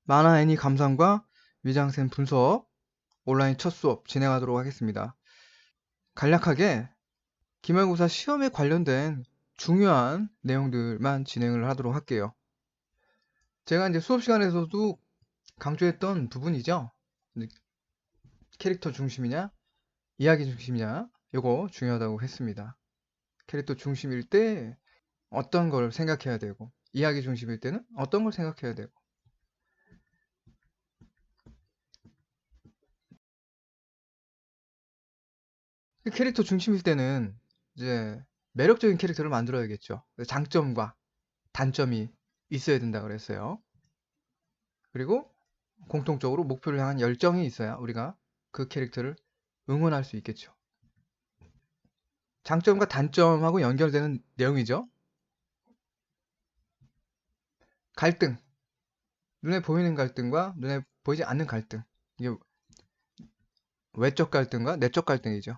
만화 애니 감상과 위장센 분석 온라인 첫 수업 진행하도록 하겠습니다. 간략하게 기말고사 시험에 관련된 중요한 내용들만 진행을 하도록 할게요. 제가 이제 수업 시간에서도 강조했던 부분이죠. 캐릭터 중심이냐, 이야기 중심이냐, 이거 중요하다고 했습니다. 캐릭터 중심일 때 어떤 걸 생각해야 되고, 이야기 중심일 때는 어떤 걸 생각해야 되고, 캐릭터 중심일 때는 이제 매력적인 캐릭터를 만들어야겠죠. 장점과 단점이 있어야 된다 그랬어요. 그리고 공통적으로 목표를 향한 열정이 있어야 우리가 그 캐릭터를 응원할 수 있겠죠. 장점과 단점하고 연결되는 내용이죠. 갈등, 눈에 보이는 갈등과 눈에 보이지 않는 갈등. 이게 외적 갈등과 내적 갈등이죠.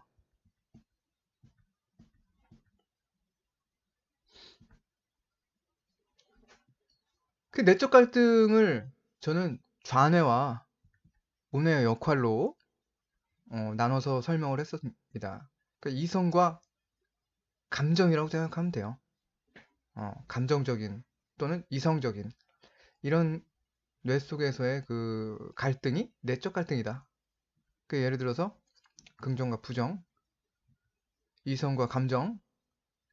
그 내적 갈등을 저는 좌뇌와 우뇌의 역할로 나눠서 설명을 했었습니다. 그러니까 이성과 감정이라고 생각하면 돼요. 감정적인 또는 이성적인 이런 뇌 속에서의 그 갈등이 내적 갈등이다. 그 예를 들어서 긍정과 부정, 이성과 감정,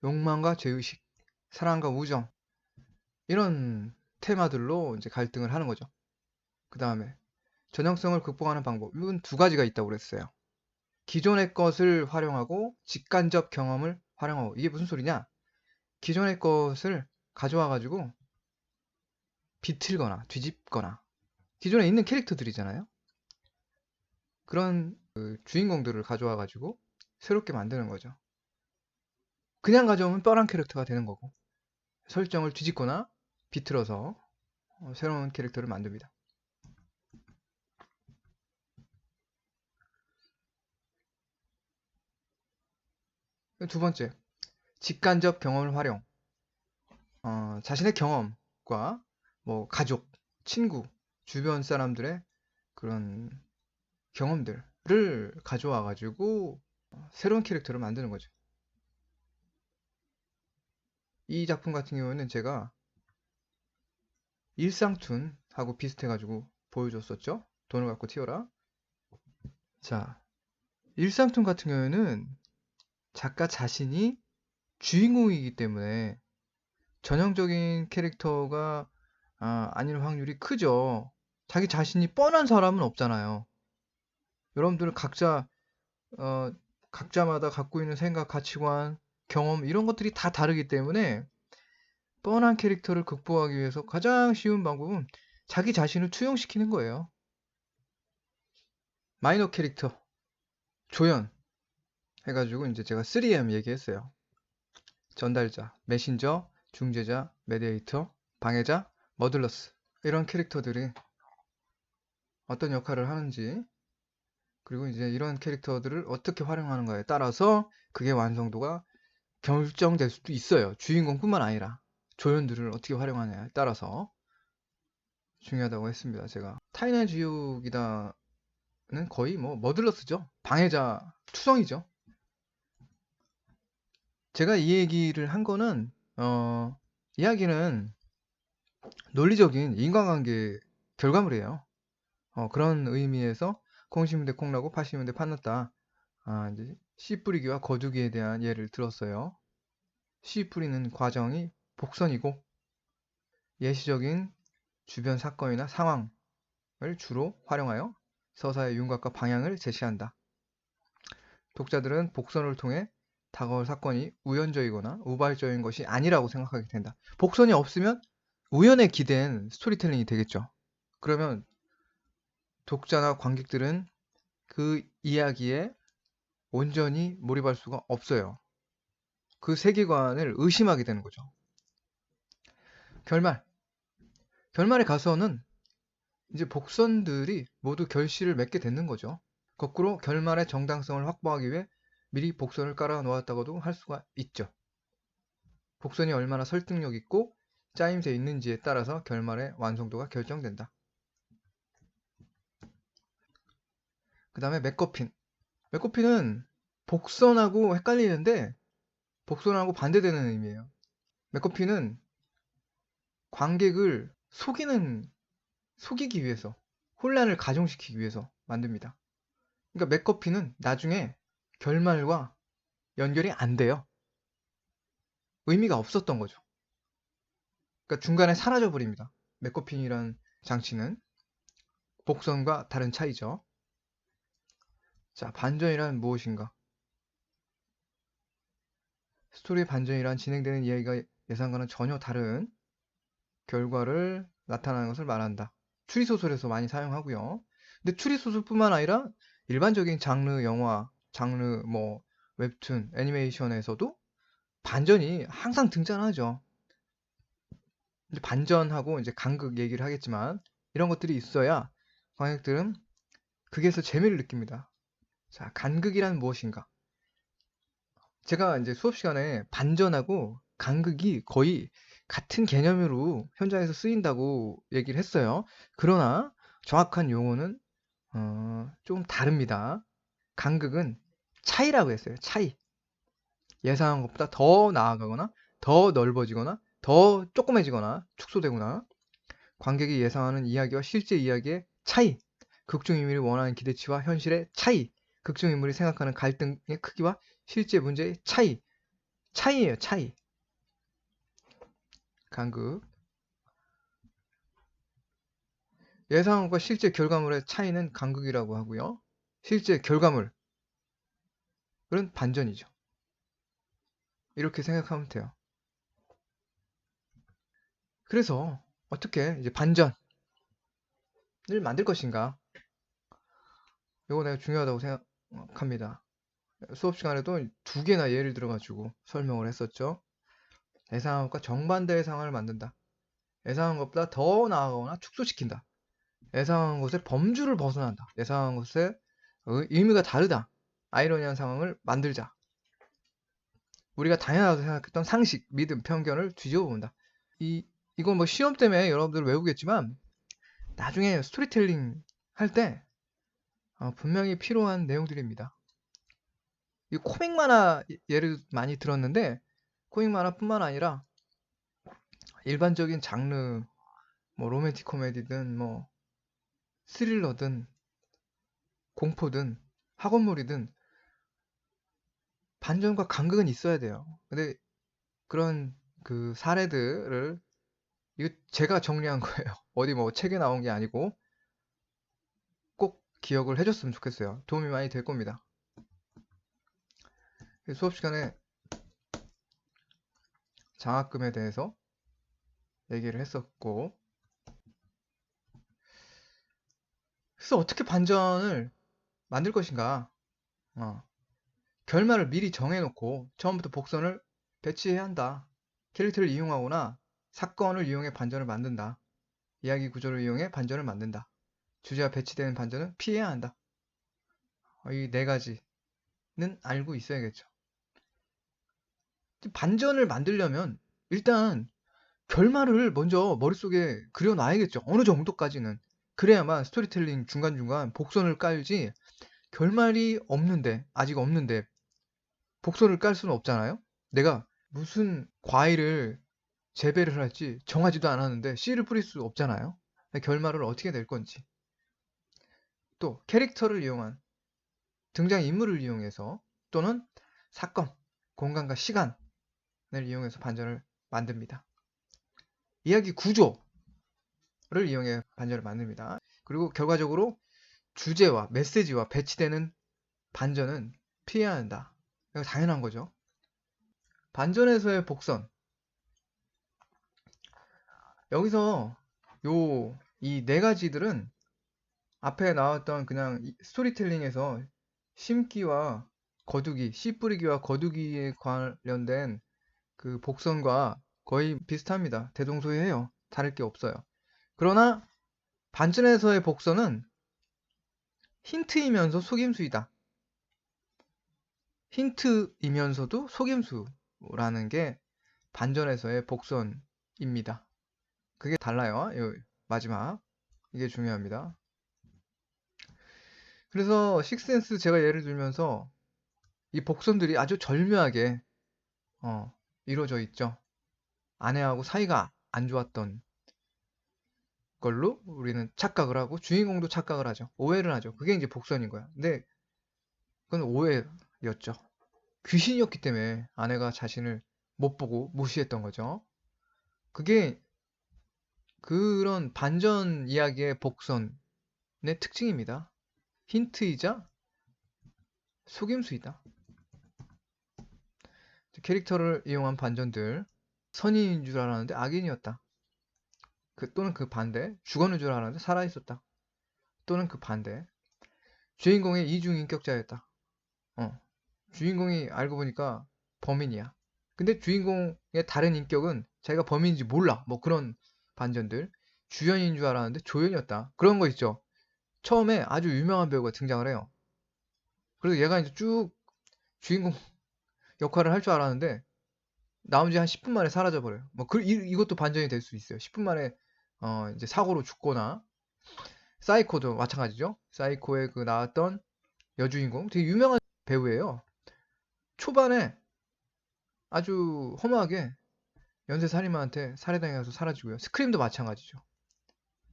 욕망과 죄의식, 사랑과 우정 이런 테마들로 이제 갈등을 하는 거죠. 그 다음에 전형성을 극복하는 방법은 두 가지가 있다고 그랬어요. 기존의 것을 활용하고 직간접 경험을 활용하고. 이게 무슨 소리냐? 기존의 것을 가져와 가지고 비틀거나 뒤집거나 기존에 있는 캐릭터들이잖아요. 그런 그 주인공들을 가져와 가지고 새롭게 만드는 거죠. 그냥 가져오면 뻔한 캐릭터가 되는 거고, 설정을 뒤집거나 비틀어서 새로운 캐릭터를 만듭니다. 두 번째, 직간접 경험을 활용. 자신의 경험과 뭐 가족, 친구, 주변 사람들의 그런 경험들을 가져와 가지고 새로운 캐릭터를 만드는 거죠. 이 작품 같은 경우에는 제가 일상툰하고 비슷해가지고 보여줬었죠. 돈을 갖고 튀어라. 자, 일상툰 같은 경우에는 작가 자신이 주인공이기 때문에 전형적인 캐릭터가 아닐 확률이 크죠. 자기 자신이 뻔한 사람은 없잖아요. 여러분들은 각자마다 갖고 있는 생각, 가치관, 경험 이런 것들이 다 다르기 때문에 뻔한 캐릭터를 극복하기 위해서 가장 쉬운 방법은 자기 자신을 투영시키는 거예요. 마이너 캐릭터 조연 해가지고 이제 제가 3M 얘기했어요. 전달자, 메신저, 중재자, 메디에이터, 방해자, 머들러스 이런 캐릭터들이 어떤 역할을 하는지, 그리고 이제 이런 캐릭터들을 어떻게 활용하는가에 따라서 그게 완성도가 결정될 수도 있어요. 주인공뿐만 아니라 조연들을 어떻게 활용하냐에 따라서 중요하다고 했습니다. 제가 타인의 지옥이다는 거의 뭐 머들러스죠. 방해자 투성이죠. 제가 이 얘기를 한 거는 이야기는 논리적인 인간관계 결과물이에요. 그런 의미에서 콩 심은 데 콩나고 팥 심은 데 팥났다. 이제 씨 뿌리기와 거두기에 대한 예를 들었어요. 씨 뿌리는 과정이 복선이고 예시적인 주변 사건이나 상황을 주로 활용하여 서사의 윤곽과 방향을 제시한다. 독자들은 복선을 통해 다가올 사건이 우연적이거나 우발적인 것이 아니라고 생각하게 된다. 복선이 없으면 우연에 기댄 스토리텔링이 되겠죠. 그러면 독자나 관객들은 그 이야기에 온전히 몰입할 수가 없어요. 그 세계관을 의심하게 되는 거죠. 결말. 결말에 가서는 이제 복선들이 모두 결실을 맺게 되는 거죠. 거꾸로 결말의 정당성을 확보하기 위해 미리 복선을 깔아 놓았다고도 할 수가 있죠. 복선이 얼마나 설득력 있고 짜임새 있는지에 따라서 결말의 완성도가 결정된다. 그 다음에 맥거핀. 맥거핀은 복선하고 헷갈리는데 복선하고 반대되는 의미예요. 맥거핀은 관객을 속이기 위해서, 혼란을 가중시키기 위해서 만듭니다. 그러니까 맥거핀은 나중에 결말과 연결이 안 돼요. 의미가 없었던 거죠. 그러니까 중간에 사라져 버립니다. 맥거핀이라는 장치는 복선과 다른 차이죠. 자, 반전이란 무엇인가? 스토리의 반전이란 진행되는 이야기가 예상과는 전혀 다른 결과를 나타나는 것을 말한다. 추리소설에서 많이 사용하고요. 근데 추리소설뿐만 아니라 일반적인 장르 영화, 장르 뭐 웹툰, 애니메이션에서도 반전이 항상 등장하죠. 이제 반전하고 이제 간극 얘기를 하겠지만 이런 것들이 있어야 관객들은 극에서 재미를 느낍니다. 자, 간극이란 무엇인가? 제가 이제 수업 시간에 반전하고 간극이 거의 같은 개념으로 현장에서 쓰인다고 얘기를 했어요. 그러나 정확한 용어는 좀 다릅니다. 간극은 차이라고 했어요. 차이. 예상한 것보다 더 나아가거나 더 넓어지거나 더 조그매지거나 축소되거나 관객이 예상하는 이야기와 실제 이야기의 차이, 극중 인물이 원하는 기대치와 현실의 차이, 극중 인물이 생각하는 갈등의 크기와 실제 문제의 차이예요, 차이. 간극. 예상한 것과 실제 결과물의 차이는 간극이라고 하고요. 실제 결과물은 반전이죠. 이렇게 생각하면 돼요. 그래서 어떻게 이제 반전을 만들 것인가? 이거 내가 중요하다고 생각합니다. 수업 시간에도 두 개나 예를 들어가지고 설명을 했었죠. 예상한 것과 정반대의 상황을 만든다. 예상한 것보다 더 나아가거나 축소시킨다. 예상한 것의 범주를 벗어난다. 예상한 것의 의미가 다르다. 아이러니한 상황을 만들자. 우리가 당연하다고 생각했던 상식, 믿음, 편견을 뒤집어 본다. 이건 뭐 시험 때문에 여러분들 외우겠지만 나중에 스토리텔링 할 때 분명히 필요한 내용들입니다. 이 코믹 만화 예를 많이 들었는데 코믹 만화뿐만 아니라 일반적인 장르 뭐 로맨틱 코미디든 뭐 스릴러든 공포든 학원물이든 반전과 간극은 있어야 돼요. 근데 그런 그 사례들을 이거 제가 정리한 거예요. 어디 뭐 책에 나온 게 아니고 꼭 기억을 해줬으면 좋겠어요. 도움이 많이 될 겁니다. 수업 시간에 장학금에 대해서 얘기를 했었고, 그래서 어떻게 반전을 만들 것인가? 어, 결말을 미리 정해놓고 처음부터 복선을 배치해야 한다. 캐릭터를 이용하거나 사건을 이용해 반전을 만든다. 이야기 구조를 이용해 반전을 만든다. 주제와 배치되는 반전은 피해야 한다. 이 네 가지는 알고 있어야겠죠. 반전을 만들려면 일단 결말을 먼저 머릿속에 그려놔야겠죠. 어느 정도까지는. 그래야만 스토리텔링 중간중간 복선을 깔지 결말이 없는데, 아직 없는데 복선을 깔 수는 없잖아요. 내가 무슨 과일을 재배를 할지 정하지도 않았는데 씨를 뿌릴 수 없잖아요. 결말을 어떻게 낼 건지. 또 캐릭터를 이용한 등장인물을 이용해서 또는 사건, 공간과 시간을 이용해서 반전을 만듭니다. 이야기 구조를 이용해 반전을 만듭니다. 그리고 결과적으로 주제와 메시지와 배치되는 반전은 피해야 한다. 이거 당연한 거죠. 반전에서의 복선. 여기서 이 네 가지들은 앞에 나왔던 그냥 스토리텔링에서 심기와 거두기, 씨 뿌리기와 거두기에 관련된 그 복선과 거의 비슷합니다. 대동소이해요. 다를 게 없어요. 그러나 반전에서의 복선은 힌트이면서 속임수이다. 힌트이면서도 속임수라는 게 반전에서의 복선입니다. 그게 달라요. 마지막. 이게 중요합니다. 그래서 식센스 제가 예를 들면서 이 복선들이 아주 절묘하게 어, 이루어져 있죠. 아내하고 사이가 안 좋았던 걸로 우리는 착각을 하고 주인공도 착각을 하죠. 오해를 하죠. 그게 이제 복선인 거야. 근데 그건 오해였죠. 귀신이었기 때문에 아내가 자신을 못 보고 무시했던 거죠. 그게 그런 반전 이야기의 복선의 특징입니다. 힌트이자 속임수이다. 캐릭터를 이용한 반전들. 선인인 줄 알았는데 악인이었다. 또는 그 반대. 죽었는 줄 알았는데 살아있었다. 또는 그 반대. 주인공의 이중인격자였다. 주인공이 알고 보니까 범인이야. 근데 주인공의 다른 인격은 자기가 범인인지 몰라. 뭐 그런 반전들. 주연인 줄 알았는데 조연이었다. 그런 거 있죠. 처음에 아주 유명한 배우가 등장을 해요. 그래서 얘가 이제 쭉 주인공 역할을 할 줄 알았는데 나온 지 한 10분 만에 사라져 버려요. 뭐 이것도 반전이 될 수 있어요. 10분 만에 이제 사고로 죽거나. 사이코도 마찬가지죠. 사이코에 그 나왔던 여주인공 되게 유명한 배우예요. 초반에 아주 허무하게 연쇄 살인마한테 살해당해서 사라지고요. 스크림도 마찬가지죠.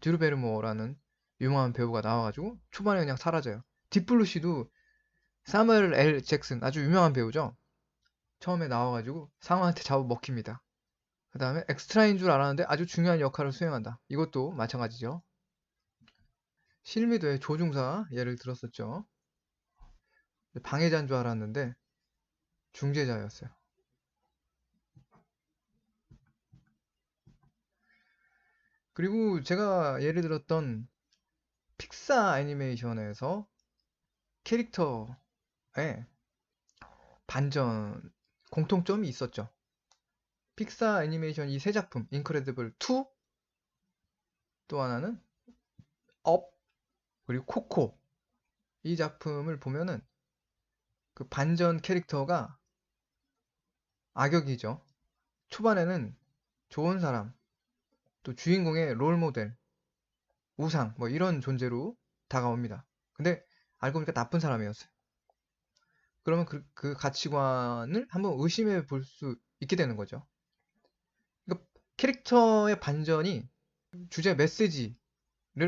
드루 베르모어라는 유명한 배우가 나와가지고 초반에 그냥 사라져요. 딥블루시도 사무엘 L 잭슨 아주 유명한 배우죠. 처음에 나와가지고 상어한테 잡아먹힙니다. 그 다음에 엑스트라인 줄 알았는데 아주 중요한 역할을 수행한다. 이것도 마찬가지죠. 실미도의 조중사 예를 들었었죠. 방해자인 줄 알았는데 중재자였어요. 그리고 제가 예를 들었던 픽사 애니메이션에서 캐릭터에 반전 공통점이 있었죠. 픽사 애니메이션 이 세 작품 인크레디블 2, 또 하나는 업, 그리고 코코. 이 작품을 보면은 그 반전 캐릭터가 악역이죠. 초반에는 좋은 사람, 또 주인공의 롤 모델, 우상 뭐 이런 존재로 다가옵니다. 근데 알고 보니까 나쁜 사람이었어요. 그러면 그 가치관을 한번 의심해 볼 수 있게 되는 거죠. 그러니까 캐릭터의 반전이 주제 메시지를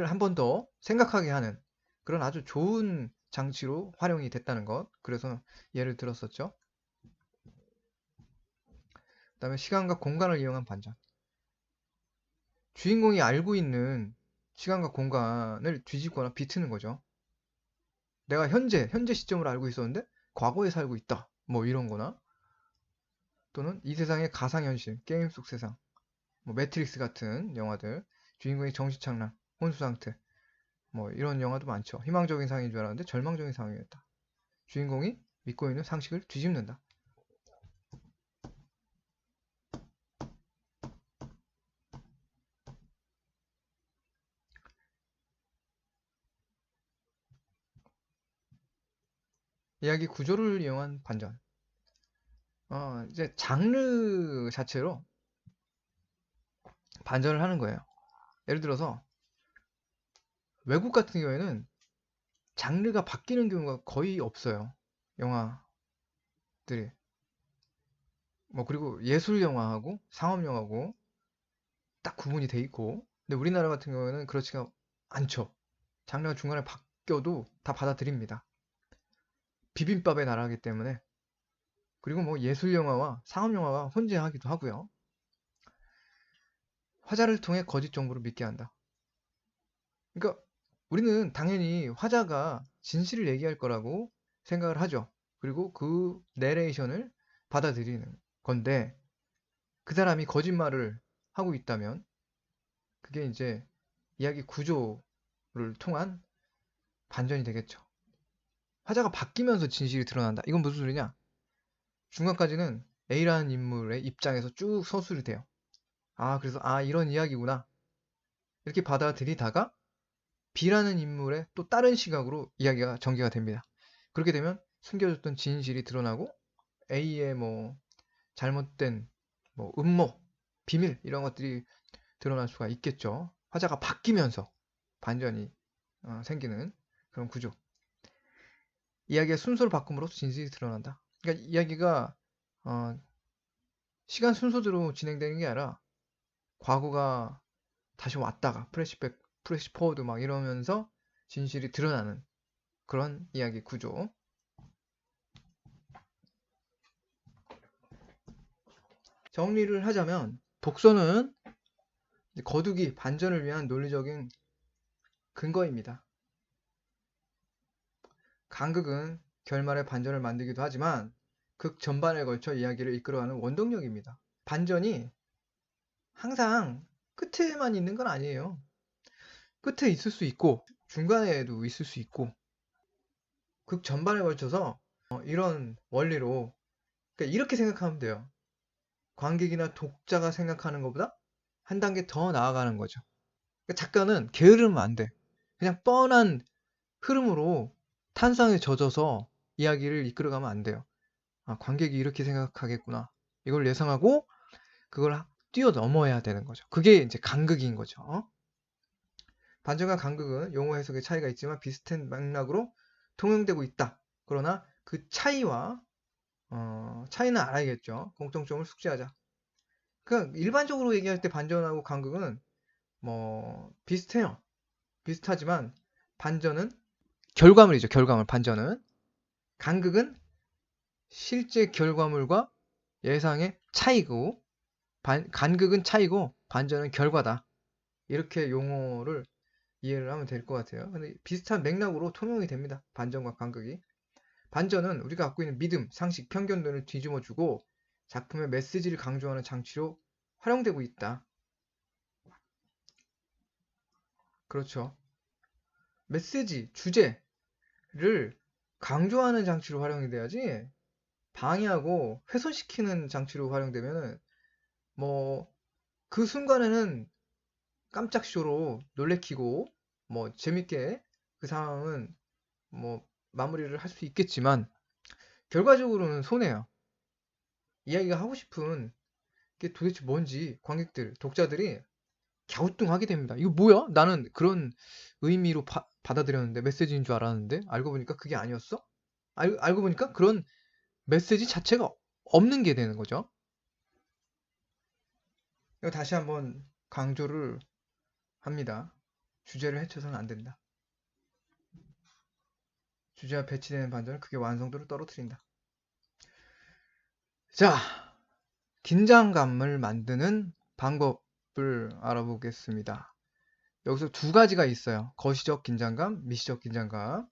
한 번 더 생각하게 하는 그런 아주 좋은 장치로 활용이 됐다는 것. 그래서 예를 들었었죠. 그다음에 시간과 공간을 이용한 반전. 주인공이 알고 있는 시간과 공간을 뒤집거나 비트는 거죠. 내가 현재 시점을 알고 있었는데 과거에 살고 있다. 뭐 이런 거나 또는 이 세상의 가상현실, 게임 속 세상, 뭐 매트릭스 같은 영화들, 주인공이 정신착란, 혼수상태, 뭐 이런 영화도 많죠. 희망적인 상황인 줄 알았는데 절망적인 상황이었다. 주인공이 믿고 있는 상식을 뒤집는다. 이야기 구조를 이용한 반전. 이제 장르 자체로 반전을 하는 거예요. 예를 들어서 외국 같은 경우에는 장르가 바뀌는 경우가 거의 없어요. 영화들이. 뭐 그리고 예술 영화하고 상업 영화고 딱 구분이 돼 있고. 근데 우리나라 같은 경우에는 그렇지가 않죠. 장르가 중간에 바뀌어도 다 받아들입니다. 비빔밥의 나라이기 때문에. 그리고 뭐 예술 영화와 상업 영화가 혼재하기도 하고요. 화자를 통해 거짓 정보를 믿게 한다. 그러니까 우리는 당연히 화자가 진실을 얘기할 거라고 생각을 하죠. 그리고 그 내레이션을 받아들이는 건데 그 사람이 거짓말을 하고 있다면 그게 이제 이야기 구조를 통한 반전이 되겠죠. 화자가 바뀌면서 진실이 드러난다. 이건 무슨 소리냐? 중간까지는 A라는 인물의 입장에서 쭉 서술이 돼요. 그래서 이런 이야기구나. 이렇게 받아들이다가 B라는 인물의 또 다른 시각으로 이야기가 전개가 됩니다. 그렇게 되면 숨겨졌던 진실이 드러나고 A의 뭐 잘못된 뭐 음모, 비밀 이런 것들이 드러날 수가 있겠죠. 화자가 바뀌면서 반전이 생기는 그런 구조. 이야기의 순서를 바꿈으로써 진실이 드러난다. 그러니까 이야기가 시간 순서대로 진행되는 게 아니라 과거가 다시 왔다가 플래시백, 플래시포워드 막 이러면서 진실이 드러나는 그런 이야기 구조. 정리를 하자면 독서는 거두기, 반전을 위한 논리적인 근거입니다. 간극은 결말의 반전을 만들기도 하지만 극 전반에 걸쳐 이야기를 이끌어가는 원동력입니다. 반전이 항상 끝에만 있는 건 아니에요. 끝에 있을 수 있고 중간에도 있을 수 있고 극 전반에 걸쳐서 이런 원리로, 그러니까 이렇게 생각하면 돼요. 관객이나 독자가 생각하는 것보다 한 단계 더 나아가는 거죠. 그러니까 작가는 게으르면 안 돼. 그냥 뻔한 흐름으로 탄상에 젖어서 이야기를 이끌어가면 안 돼요. 아, 관객이 이렇게 생각하겠구나. 이걸 예상하고 그걸 뛰어넘어야 되는 거죠. 그게 이제 간극인 거죠. 반전과 간극은 용어 해석의 차이가 있지만 비슷한 맥락으로 통용되고 있다. 그러나 그 차이와 차이는 알아야겠죠. 공통점을 숙지하자. 그러니까 일반적으로 얘기할 때 반전하고 간극은 뭐 비슷해요. 비슷하지만 반전은 결과물이죠. 결과물. 반전은. 간극은 실제 결과물과 예상의 차이고, 간극은 차이고 반전은 결과다. 이렇게 용어를 이해를 하면 될 것 같아요. 근데 비슷한 맥락으로 통용이 됩니다. 반전과 간극이. 반전은 우리가 갖고 있는 믿음, 상식, 편견 등을 뒤집어주고 작품의 메시지를 강조하는 장치로 활용되고 있다. 그렇죠. 메시지, 주제를 강조하는 장치로 활용이 돼야지 방해하고 훼손시키는 장치로 활용되면은 뭐 그 순간에는 깜짝 쇼로 놀래키고 뭐 재밌게 그 상황은 뭐 마무리를 할 수 있겠지만 결과적으로는 손해야. 이야기가 하고 싶은 게 도대체 뭔지 관객들, 독자들이 갸우뚱하게 됩니다. 이거 뭐야? 나는 그런 의미로 받아들였는데 메시지인 줄 알았는데 알고 보니까 그게 아니었어? 알고 보니까 그런 메시지 자체가 없는 게 되는 거죠. 이거 다시 한번 강조를 합니다. 주제를 해쳐서는 안 된다. 주제와 배치되는 반전은 그게 완성도를 떨어뜨린다. 자, 긴장감을 만드는 방법을 알아보겠습니다. 여기서 두 가지가 있어요. 거시적 긴장감, 미시적 긴장감.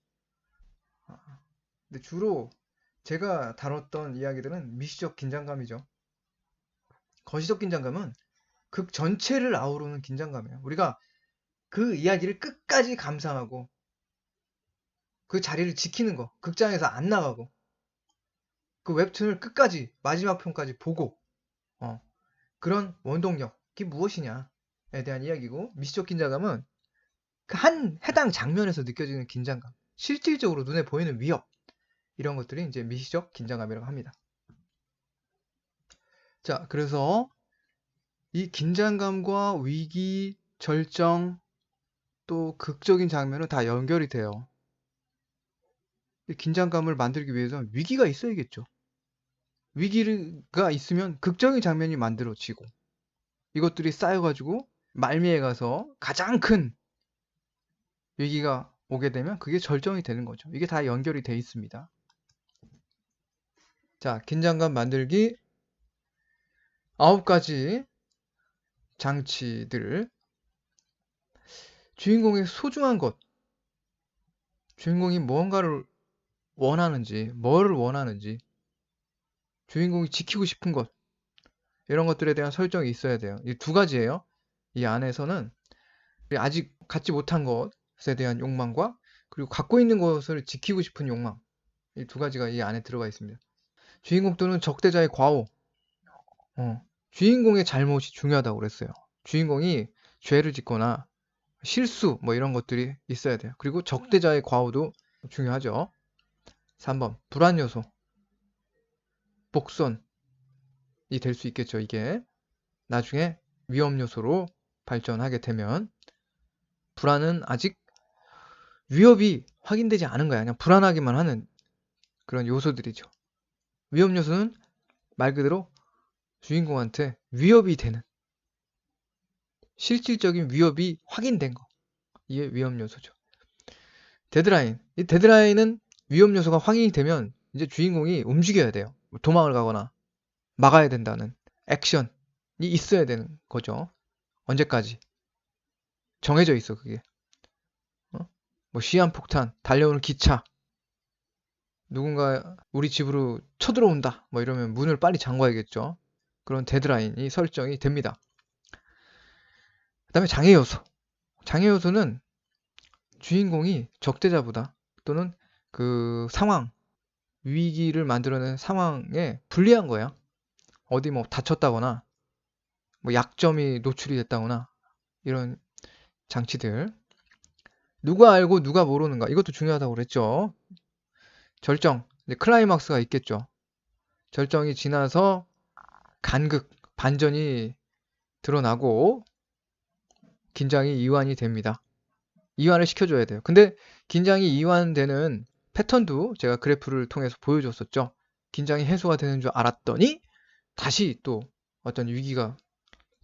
근데 주로 제가 다뤘던 이야기들은 미시적 긴장감이죠. 거시적 긴장감은 극 전체를 아우르는 긴장감이에요. 우리가 그 이야기를 끝까지 감상하고 그 자리를 지키는 거, 극장에서 안 나가고 그 웹툰을 끝까지 마지막 편까지 보고 그런 원동력이 무엇이냐에 대한 이야기고, 미시적 긴장감은 그 한 해당 장면에서 느껴지는 긴장감, 실질적으로 눈에 보이는 위협, 이런 것들이 이제 미시적 긴장감이라고 합니다. 자, 그래서 이 긴장감과 위기, 절정, 또 극적인 장면은 다 연결이 돼요. 이 긴장감을 만들기 위해서는 위기가 있어야겠죠. 위기가 있으면 극적인 장면이 만들어지고 이것들이 쌓여가지고 말미에 가서 가장 큰 위기가 오게 되면 그게 절정이 되는 거죠. 이게 다 연결이 돼 있습니다. 자, 긴장감 만들기 9가지 장치들. 주인공의 소중한 것, 주인공이 무언가를 원하는지, 뭐를 원하는지, 주인공이 지키고 싶은 것, 이런 것들에 대한 설정이 있어야 돼요. 이 두 가지예요. 이 안에서는 아직 갖지 못한 것에 대한 욕망과 그리고 갖고 있는 것을 지키고 싶은 욕망, 이 두 가지가 이 안에 들어가 있습니다. 주인공 또는 적대자의 과오, 주인공의 잘못이 중요하다고 그랬어요. 주인공이 죄를 짓거나 실수 뭐 이런 것들이 있어야 돼요. 그리고 적대자의 과오도 중요하죠. 3번 불안 요소, 복선이 될 수 있겠죠. 이게 나중에 위험 요소로 발전하게 되면, 불안은 아직 위협이 확인되지 않은 거야. 그냥 불안하기만 하는 그런 요소들이죠. 위험 요소는 말 그대로 주인공한테 위협이 되는, 실질적인 위협이 확인된 거. 이게 위험 요소죠. 데드라인. 이 데드라인은 위험 요소가 확인이 되면 이제 주인공이 움직여야 돼요. 도망을 가거나 막아야 된다는 액션이 있어야 되는 거죠. 언제까지? 정해져 있어, 그게. 어? 뭐 시한폭탄, 달려오는 기차, 누군가 우리 집으로 쳐들어온다. 뭐 이러면 문을 빨리 잠궈야겠죠. 그런 데드라인이 설정이 됩니다. 그다음에 장애 요소. 장애 요소는 주인공이 적대자보다 또는 그 상황, 위기를 만들어낸 상황에 불리한 거야. 어디 뭐 다쳤다거나 뭐 약점이 노출이 됐다거나 이런 장치들. 누가 알고 누가 모르는가. 이것도 중요하다고 그랬죠. 절정. 이제 클라이막스가 있겠죠. 절정이 지나서 간극, 반전이 드러나고 긴장이 이완이 됩니다. 이완을 시켜줘야 돼요. 근데 긴장이 이완되는 패턴도 제가 그래프를 통해서 보여줬었죠. 긴장이 해소가 되는 줄 알았더니 다시 또 어떤 위기가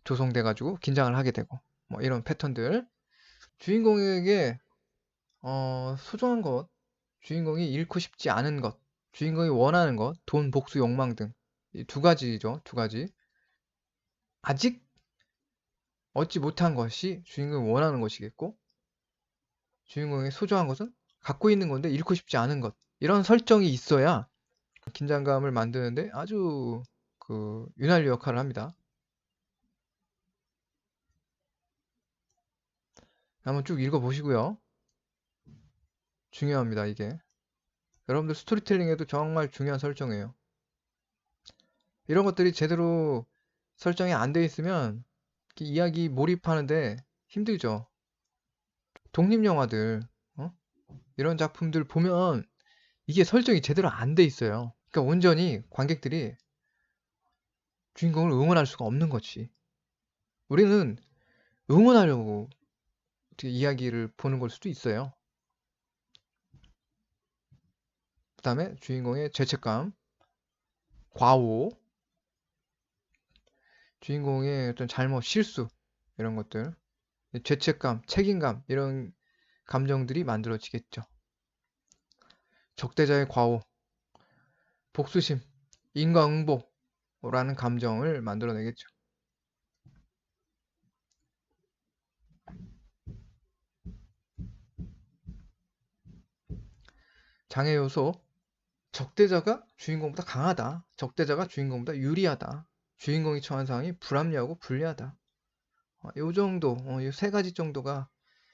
조성돼가지고 긴장을 하게 되고 뭐 이런 패턴들. 주인공에게 소중한 것, 주인공이 잃고 싶지 않은 것, 주인공이 원하는 것, 돈, 복수, 욕망 등 이 두 가지죠. 두 가지. 아직 얻지 못한 것이 주인공이 원하는 것이겠고 주인공에게 소중한 것은 갖고 있는 건데 잃고 싶지 않은 것. 이런 설정이 있어야 긴장감을 만드는데 아주 그 윤활유 역할을 합니다. 한번 쭉 읽어보시고요. 중요합니다, 이게. 여러분들 스토리텔링에도 정말 중요한 설정이에요. 이런 것들이 제대로 설정이 안 돼 있으면 이야기 몰입하는데 힘들죠. 독립영화들, 이런 작품들 보면 이게 설정이 제대로 안 돼 있어요. 그러니까 온전히 관객들이 주인공을 응원할 수가 없는 거지. 우리는 응원하려고 이야기를 보는 걸 수도 있어요. 그 다음에 주인공의 죄책감, 과오, 주인공의 어떤 잘못, 실수, 이런 것들, 죄책감, 책임감, 이런 감정들이 만들어지겠죠. 적대자의 과오, 복수심, 인과응보라는 감정을 만들어내겠죠. 장애 요소, 적대자가 주인공보다 강하다. 적대자가 주인공보다 유리하다. 주인공이 처한 상황이 불합리하고 불리하다. 이 정도, 이 세 가지 정도가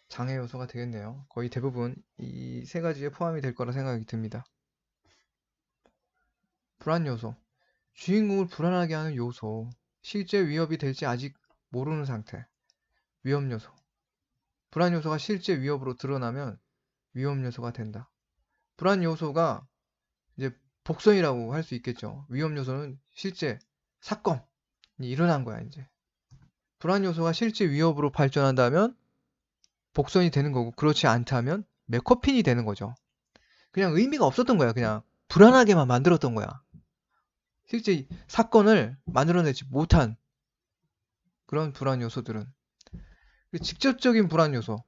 장애 요소가 되겠네요. 거의 대부분 이 세 가지에 포함이 될 거라 생각이 듭니다. 불안 요소. 주인공을 불안하게 하는 요소. 실제 위협이 될지 아직 모르는 상태. 위험 요소. 불안 요소가 실제 위협으로 드러나면 위험 요소가 된다. 불안 요소가 이제 복선이라고 할 수 있겠죠. 위험 요소는 실제 사건이 일어난 거야, 이제. 불안 요소가 실제 위협으로 발전한다면 복선이 되는 거고, 그렇지 않다면 메커핀이 되는 거죠. 그냥 의미가 없었던 거야. 그냥 불안하게만 만들었던 거야. 실제 사건을 만들어내지 못한 그런 불안 요소들은. 직접적인 불안 요소,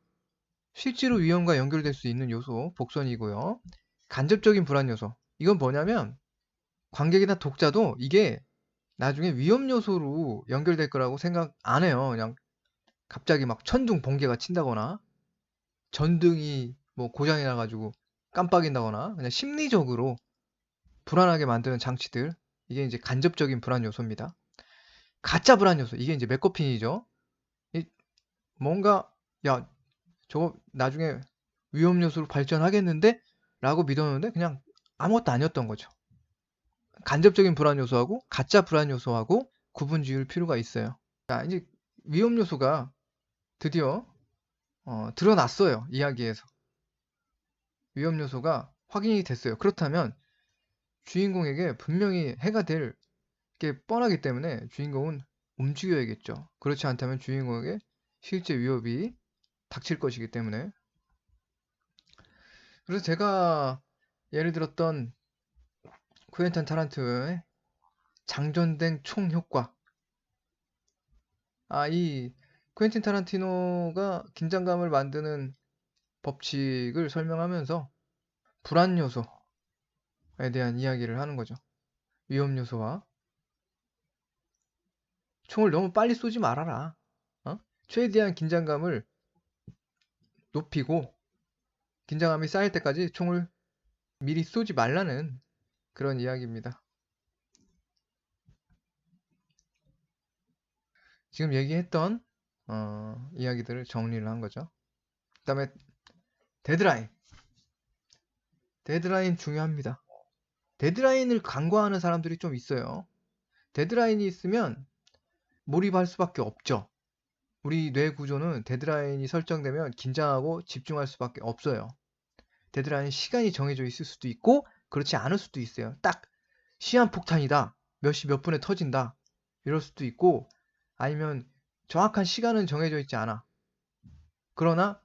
실제로 위험과 연결될 수 있는 요소, 복선이고요. 간접적인 불안 요소, 이건 뭐냐면 관객이나 독자도 이게 나중에 위험 요소로 연결될 거라고 생각 안 해요. 그냥 갑자기 막 천둥 번개가 친다거나 전등이 뭐 고장이 나가지고 깜빡인다거나 그냥 심리적으로 불안하게 만드는 장치들, 이게 이제 간접적인 불안 요소입니다. 가짜 불안 요소, 이게 이제 맥거핀이죠. 뭔가 야 저거 나중에 위험 요소로 발전하겠는데? 라고 믿었는데 그냥 아무것도 아니었던 거죠. 간접적인 불안 요소하고 가짜 불안 요소하고 구분 지을 필요가 있어요. 자, 이제 위험 요소가 드디어 드러났어요. 이야기에서. 위험 요소가 확인이 됐어요. 그렇다면 주인공에게 분명히 해가 될 게 뻔하기 때문에 주인공은 움직여야겠죠. 그렇지 않다면 주인공에게 실제 위협이 닥칠 것이기 때문에. 그래서 제가 예를 들었던 쿠엔틴 타란티노의 장전된 총 효과. 이 쿠엔틴 타란티노가 긴장감을 만드는 법칙을 설명하면서 불안 요소에 대한 이야기를 하는 거죠. 위험 요소와 총을 너무 빨리 쏘지 말아라. 최대한 긴장감을 높이고 긴장감이 쌓일 때까지 총을 미리 쏘지 말라는 그런 이야기입니다. 지금 얘기했던 이야기들을 정리를 한 거죠. 그 다음에 데드라인. 데드라인 중요합니다. 데드라인을 간과하는 사람들이 좀 있어요. 데드라인이 있으면 몰입할 수밖에 없죠. 우리 뇌 구조는 데드라인이 설정되면 긴장하고 집중할 수밖에 없어요. 데드라인 시간이 정해져 있을 수도 있고 그렇지 않을 수도 있어요. 딱 시한폭탄이다. 몇 시 몇 분에 터진다. 이럴 수도 있고 아니면 정확한 시간은 정해져 있지 않아. 그러나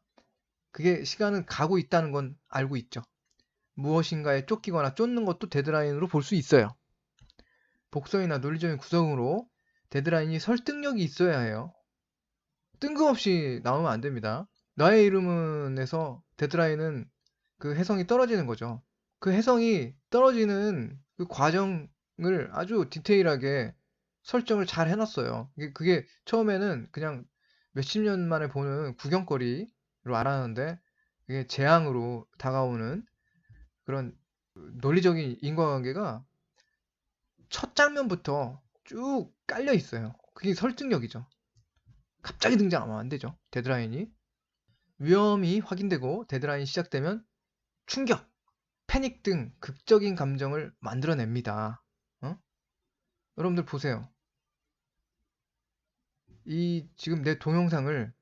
그게 시간은 가고 있다는 건 알고 있죠. 무엇인가에 쫓기거나 쫓는 것도 데드라인으로 볼 수 있어요. 복선이나 논리적인 구성으로 데드라인이 설득력이 있어야 해요. 뜬금없이 나오면 안 됩니다. 나의 이름은에서 데드라인은 그 혜성이 떨어지는 거죠. 그 혜성이 떨어지는 그 과정을 아주 디테일하게 설정을 잘 해놨어요. 그게 처음에는 그냥 몇십 년 만에 보는 구경거리로 알았는데 그게 재앙으로 다가오는 그런 논리적인 인과관계가 첫 장면부터 쭉 깔려 있어요. 그게 설득력이죠. 갑자기 등장하면 안 되죠. 데드라인이. 위험이 확인되고 데드라인이 시작되면 충격, 패닉 등 극적인 감정을 만들어냅니다. 여러분들 보세요. 지금 내 동영상을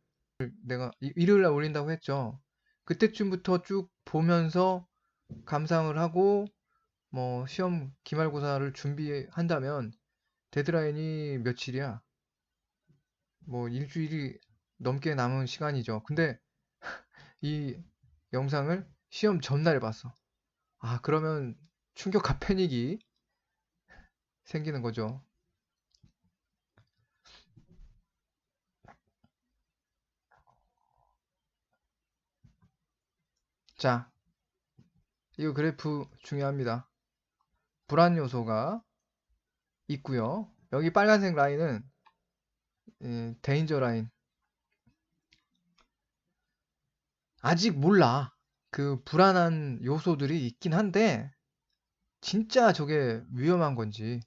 내가 일요일날 올린다고 했죠. 그때쯤부터 쭉 보면서 감상을 하고 뭐 시험 기말고사를 준비한다면 데드라인이 며칠이야? 뭐 일주일이 넘게 남은 시간이죠. 근데 이 영상을 시험 전날에 봤어. 그러면 충격과 패닉이 생기는 거죠. 자, 이 그래프 중요합니다. 불안 요소가 있고요. 여기 빨간색 라인은 데인저 라인. 아직 몰라. 그 불안한 요소들이 있긴 한데 진짜 저게 위험한 건지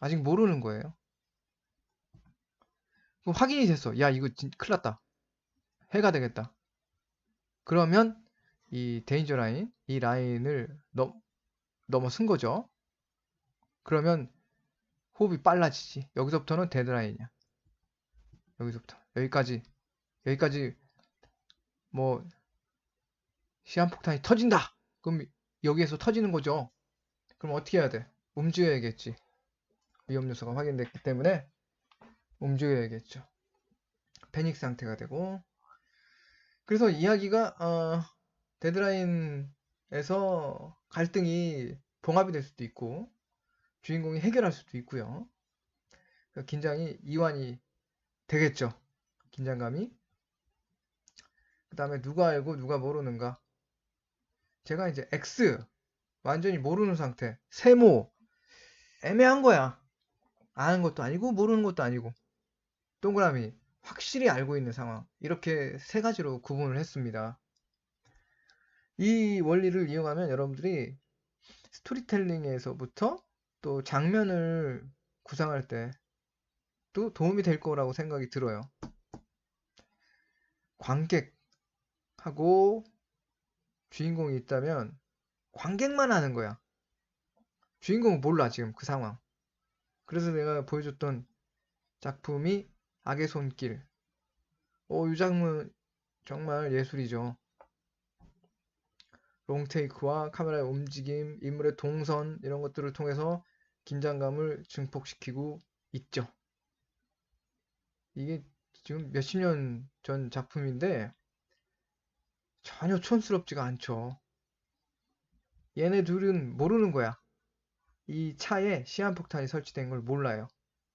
아직 모르는 거예요. 그럼 확인이 됐어. 야, 이거 큰일 났다. 해가 되겠다. 그러면 이 데인저 라인, 이 라인을 넘어선 거죠. 그러면 호흡이 빨라지지. 여기서부터는 데드라인이야. 여기서부터 여기까지 뭐 시한폭탄이 터진다. 그럼 여기에서 터지는 거죠. 그럼 어떻게 해야 돼? 움직여야겠지. 위험 요소가 확인됐기 때문에 움직여야겠죠. 패닉 상태가 되고. 그래서 이야기가 데드라인에서 갈등이 봉합이 될 수도 있고 주인공이 해결할 수도 있고요. 긴장이 이완이 되겠죠. 긴장감이. 그 다음에 누가 알고 누가 모르는가. 제가 이제 X 완전히 모르는 상태, 세모 애매한 거야. 아는 것도 아니고 모르는 것도 아니고 동그라미 확실히 알고 있는 상황. 이렇게 세 가지로 구분을 했습니다. 이 원리를 이용하면 여러분들이 스토리텔링에서부터 또 장면을 구상할 때도 도움이 될 거라고 생각이 들어요. 관객하고 주인공이 있다면 관객만 아는 거야. 주인공은 몰라 지금 그 상황. 그래서 내가 보여줬던 작품이 악의 손길. 이 장면 정말 예술이죠. 롱테이크와 카메라의 움직임, 인물의 동선 이런 것들을 통해서 긴장감을 증폭시키고 있죠. 이게 지금 몇십 년 전 작품인데 전혀 촌스럽지가 않죠. 얘네 둘은 모르는 거야. 이 차에 시한폭탄이 설치된 걸 몰라요.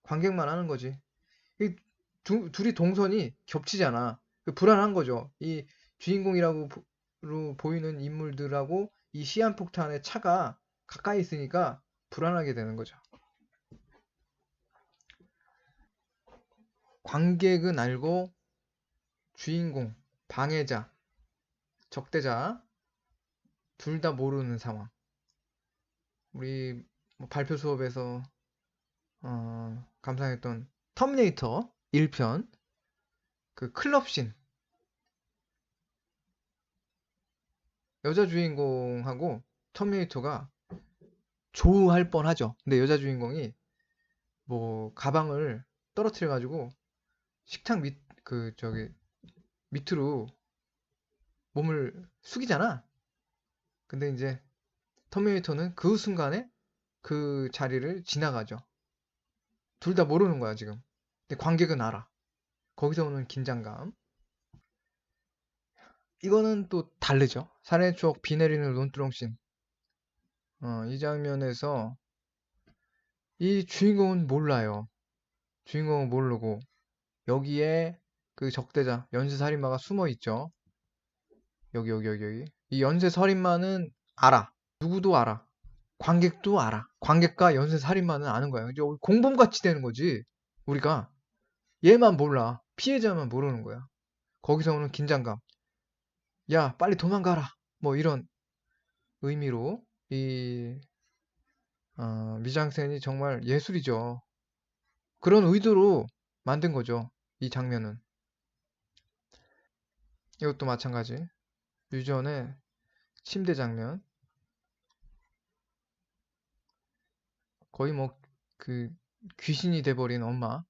관객만 하는 거지. 이 둘이 동선이 겹치잖아. 불안한 거죠. 이 주인공이라고 보이는 인물들하고 이 시한폭탄의 차가 가까이 있으니까 불안하게 되는 거죠. 관객은 알고 주인공, 방해자, 적대자 둘 다 모르는 상황. 우리 뭐 발표 수업에서 감상했던 터미네이터 1편 그 클럽씬 여자 주인공하고 터미네이터가 조우할 뻔하죠. 근데 여자 주인공이 뭐 가방을 떨어뜨려 가지고 식탁 밑으로 몸을 숙이잖아. 근데 이제 터미네이터는 그 순간에 그 자리를 지나가죠. 둘 다 모르는 거야, 지금. 근데 관객은 알아. 거기서 오는 긴장감. 이거는 또 다르죠. 살인의 추억 비 내리는 논두렁씬. 이 장면에서 이 주인공은 몰라요. 주인공은 모르고 여기에 그 적대자 연쇄살인마가 숨어 있죠. 여기. 이 연쇄살인마는 알아. 누구도 알아. 관객도 알아. 관객과 연쇄살인마는 아는 거야. 이제 공범같이 되는 거지. 우리가 얘만 몰라. 피해자만 모르는 거야. 거기서 오는 긴장감. 야, 빨리 도망가라. 뭐 이런 의미로 이 미장센이 정말 예술이죠. 그런 의도로 만든 거죠. 이 장면은. 이것도 마찬가지. 유전의 침대 장면. 거의 뭐 그 귀신이 돼버린 엄마.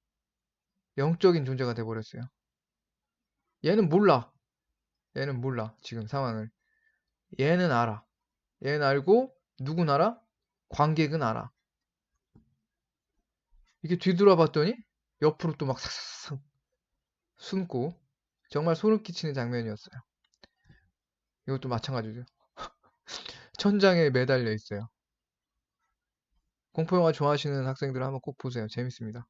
영적인 존재가 돼버렸어요. 얘는 몰라. 얘는 몰라. 지금 상황을. 얘는 알아. 얘는 알고 누군 알아? 관객은 알아. 이게 뒤돌아봤더니 옆으로 또 막 삭삭삭 숨고 정말 소름 끼치는 장면이었어요. 이것도 마찬가지죠. 천장에 매달려 있어요. 공포영화 좋아하시는 학생들 한번 꼭 보세요. 재밌습니다.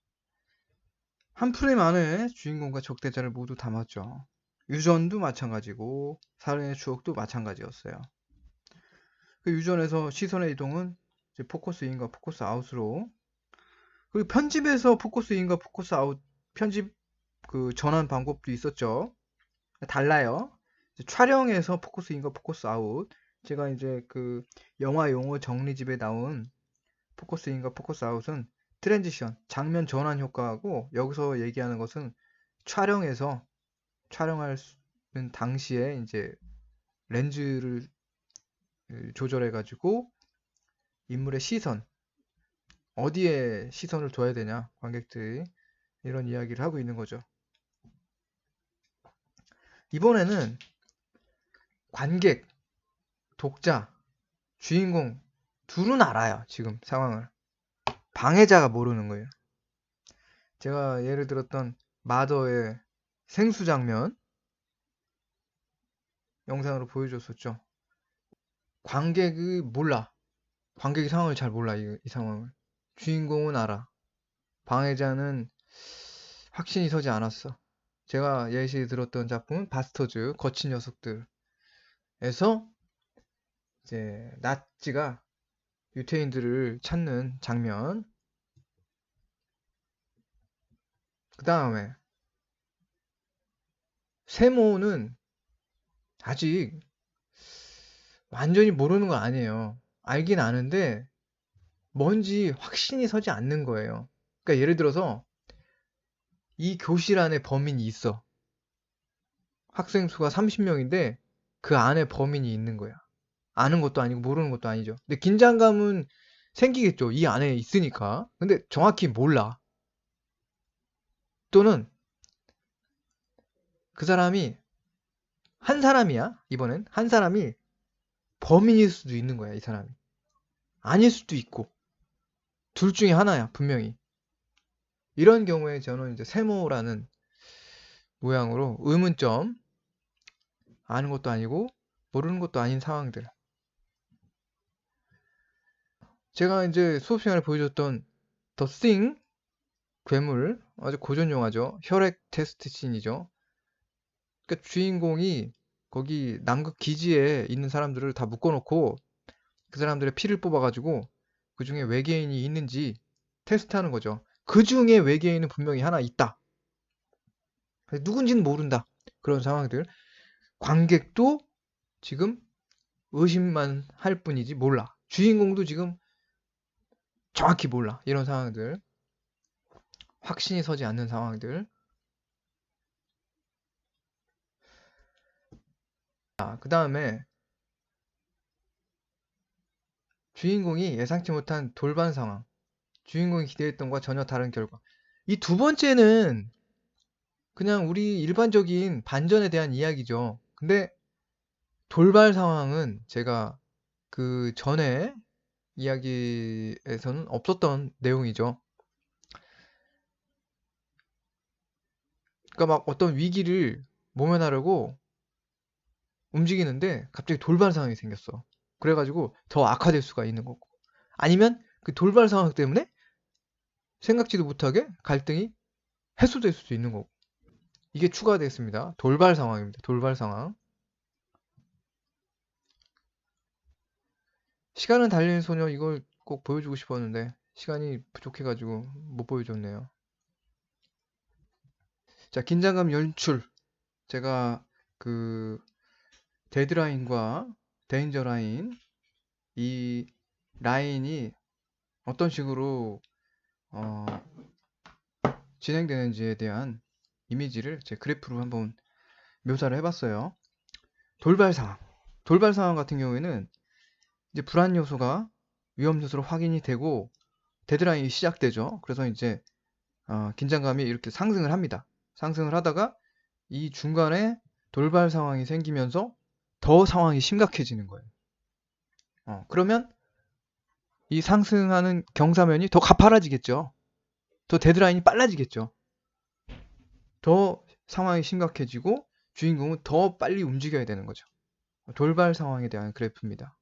한 프레임 안에 주인공과 적대자를 모두 담았죠. 유전도 마찬가지고 살인의 추억도 마찬가지였어요. 그 유전에서 시선의 이동은 이제 포커스 인과 포커스 아웃으로, 그리고 편집에서 포커스 인과 포커스 아웃 편집 그 전환 방법도 있었죠. 달라요. 촬영에서 포커스 인과 포커스 아웃. 제가 이제 그 영화 용어 정리집에 나온 포커스 인과 포커스 아웃은 트랜지션, 장면 전환 효과하고, 여기서 얘기하는 것은 촬영에서 촬영하는 당시에 이제 렌즈를 조절해 가지고 인물의 시선, 어디에 시선을 둬야 되냐, 관객들이 이런 이야기를 하고 있는 거죠. 이번에는 관객, 독자, 주인공 둘은 알아요. 지금 상황을. 방해자가 모르는 거예요. 제가 예를 들었던 마더의 생수 장면 영상으로 보여줬었죠. 관객이 몰라. 관객이 상황을 잘 몰라. 이 상황을. 주인공은 알아. 방해자는 확신이 서지 않았어. 제가 예시 들었던 작품은 바스터즈, 거친 녀석들에서 이제 나치가 유태인들을 찾는 장면. 그 다음에 세모는 아직 완전히 모르는 건 아니에요. 알긴 아는데 뭔지 확신이 서지 않는 거예요. 그러니까 예를 들어서 이 교실 안에 범인이 있어. 학생 수가 30명인데 그 안에 범인이 있는 거야. 아는 것도 아니고 모르는 것도 아니죠. 근데 긴장감은 생기겠죠. 이 안에 있으니까. 근데 정확히 몰라. 또는 그 사람이 한 사람이야. 이번엔 한 사람이 범인일 수도 있는 거야. 이 사람이. 아닐 수도 있고. 둘 중에 하나야. 분명히. 이런 경우에 저는 이제 세모라는 모양으로 의문점, 아는 것도 아니고 모르는 것도 아닌 상황들. 제가 이제 수업 시간에 보여줬던 더 Thing, 괴물, 아주 고전 영화죠. 혈액 테스트 씬이죠. 그러니까 주인공이 거기 남극 기지에 있는 사람들을 다 묶어놓고 그 사람들의 피를 뽑아가지고 그 중에 외계인이 있는지 테스트하는 거죠. 그 중에 외계인은 분명히 하나 있다. 누군지는 모른다. 그런 상황들. 관객도 지금 의심만 할 뿐이지 몰라. 주인공도 지금 정확히 몰라. 이런 상황들. 확신이 서지 않는 상황들. 그 다음에 주인공이 예상치 못한 돌발 상황. 주인공이 기대했던 것과 전혀 다른 결과. 이 두 번째는 그냥 우리 일반적인 반전에 대한 이야기죠. 근데 돌발 상황은 제가 그 전에 이야기에서는 없었던 내용이죠. 그러니까 막 어떤 위기를 모면하려고 움직이는데 갑자기 돌발 상황이 생겼어. 그래가지고 더 악화될 수가 있는 거고. 아니면 그 돌발 상황 때문에 생각지도 못하게 갈등이 해소될 수도 있는 거고. 이게 추가되었습니다. 돌발 상황입니다. 돌발 상황. 시간은 달리는 소녀 이걸 꼭 보여주고 싶었는데 시간이 부족해가지고 못 보여줬네요. 자, 긴장감 연출. 제가 그 데드라인과 데인저 라인 이 라인이 어떤 식으로 어, 진행되는지에 대한 이미지를 제 그래프로 한번 묘사를 해봤어요. 돌발 상황. 돌발 상황 같은 경우에는 이제 불안 요소가 위험 요소로 확인이 되고 데드라인이 시작되죠. 그래서 이제 긴장감이 이렇게 상승을 합니다. 상승을 하다가 이 중간에 돌발 상황이 생기면서 더 상황이 심각해지는 거예요. 그러면 이 상승하는 경사면이 더 가파라지겠죠. 더 데드라인이 빨라지겠죠. 더 상황이 심각해지고 주인공은 더 빨리 움직여야 되는 거죠. 돌발 상황에 대한 그래프입니다.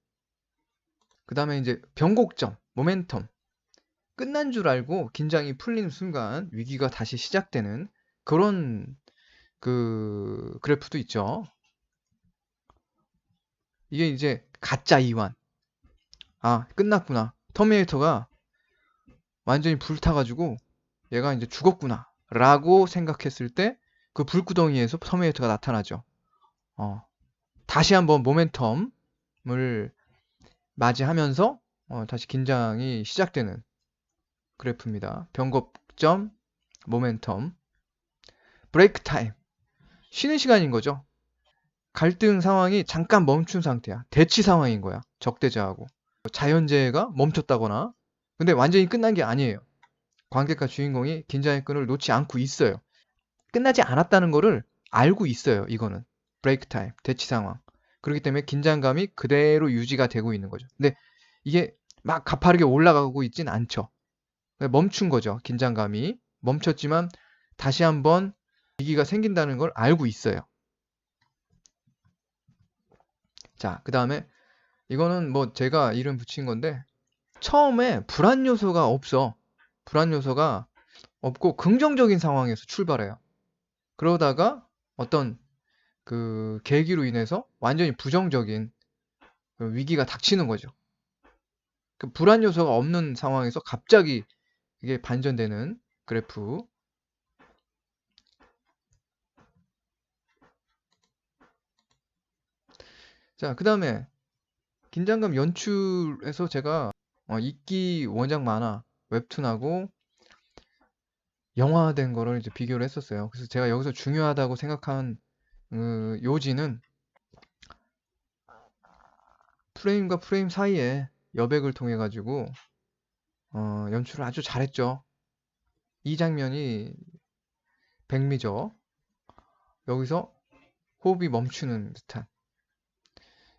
그 다음에 이제 변곡점, 모멘텀. 끝난 줄 알고 긴장이 풀리는 순간 위기가 다시 시작되는 그런 그 그래프도 있죠. 이게 이제 가짜 이완. 끝났구나. 터미네이터가 완전히 불타가지고 얘가 이제 죽었구나. 라고 생각했을 때 그 불구덩이에서 터미네이터가 나타나죠. 다시 한번 모멘텀을 맞이하면서 다시 긴장이 시작되는 그래프입니다. 변곡점, 모멘텀, 브레이크 타임. 쉬는 시간인 거죠. 갈등 상황이 잠깐 멈춘 상태야. 대치 상황인 거야. 적대자하고. 자연재해가 멈췄다거나. 근데 완전히 끝난 게 아니에요. 관객과 주인공이 긴장의 끈을 놓지 않고 있어요. 끝나지 않았다는 거를 알고 있어요. 이거는. 브레이크 타임, 대치 상황. 그렇기 때문에 긴장감이 그대로 유지가 되고 있는 거죠. 근데 이게 막 가파르게 올라가고 있진 않죠. 멈춘 거죠. 긴장감이. 멈췄지만 다시 한번 위기가 생긴다는 걸 알고 있어요. 자, 그 다음에 이거는 뭐 제가 이름 붙인 건데 처음에 불안 요소가 없어. 불안 요소가 없고 긍정적인 상황에서 출발해요. 그러다가 어떤 그 계기로 인해서 완전히 부정적인 그 위기가 닥치는 거죠. 그 불안 요소가 없는 상황에서 갑자기 이게 반전되는 그래프. 자, 그 다음에 긴장감 연출에서 제가 이끼 원작 만화 웹툰하고 영화화된 거를 이제 비교를 했었어요. 그래서 제가 여기서 중요하다고 생각한 요지는 프레임과 프레임 사이에 여백을 통해 가지고 연출을 아주 잘했죠. 이 장면이 백미죠. 여기서 호흡이 멈추는 듯한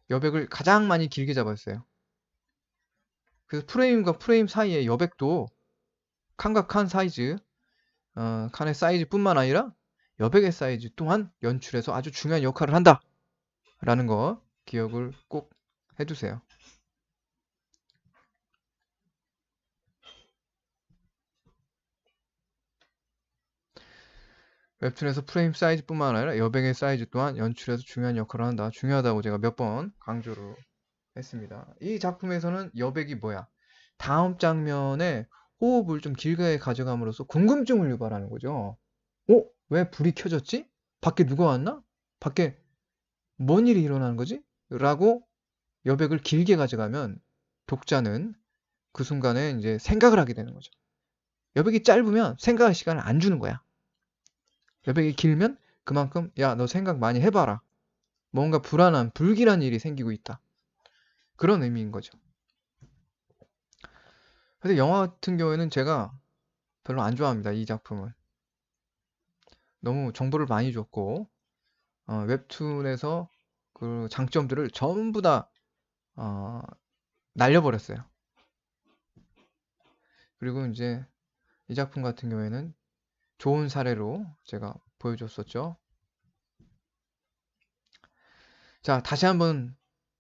여백을 가장 많이 길게 잡았어요. 그래서 프레임과 프레임 사이의 여백도 칸과 칸 사이즈, 칸의 사이즈뿐만 아니라 여백의 사이즈 또한 연출에서 아주 중요한 역할을 한다. 라는 거 기억을 꼭 해두세요. 웹툰에서 프레임 사이즈뿐만 아니라 여백의 사이즈 또한 연출에서 중요한 역할을 한다. 중요하다고 제가 몇 번 강조를 했습니다. 이 작품에서는 여백이 뭐야? 다음 장면에 호흡을 좀 길게 가져감으로써 궁금증을 유발하는 거죠. 왜 불이 켜졌지? 밖에 누가 왔나? 밖에 뭔 일이 일어나는 거지? 라고 여백을 길게 가져가면 독자는 그 순간에 이제 생각을 하게 되는 거죠. 여백이 짧으면 생각할 시간을 안 주는 거야. 여백이 길면 그만큼 야, 너 생각 많이 해봐라. 뭔가 불안한, 불길한 일이 생기고 있다. 그런 의미인 거죠. 근데 영화 같은 경우에는 제가 별로 안 좋아합니다. 이 작품은. 너무 정보를 많이 줬고 웹툰에서 그 장점들을 전부 다 어, 날려버렸어요. 그리고 이제 이 작품 같은 경우에는 좋은 사례로 제가 보여줬었죠. 자, 다시 한번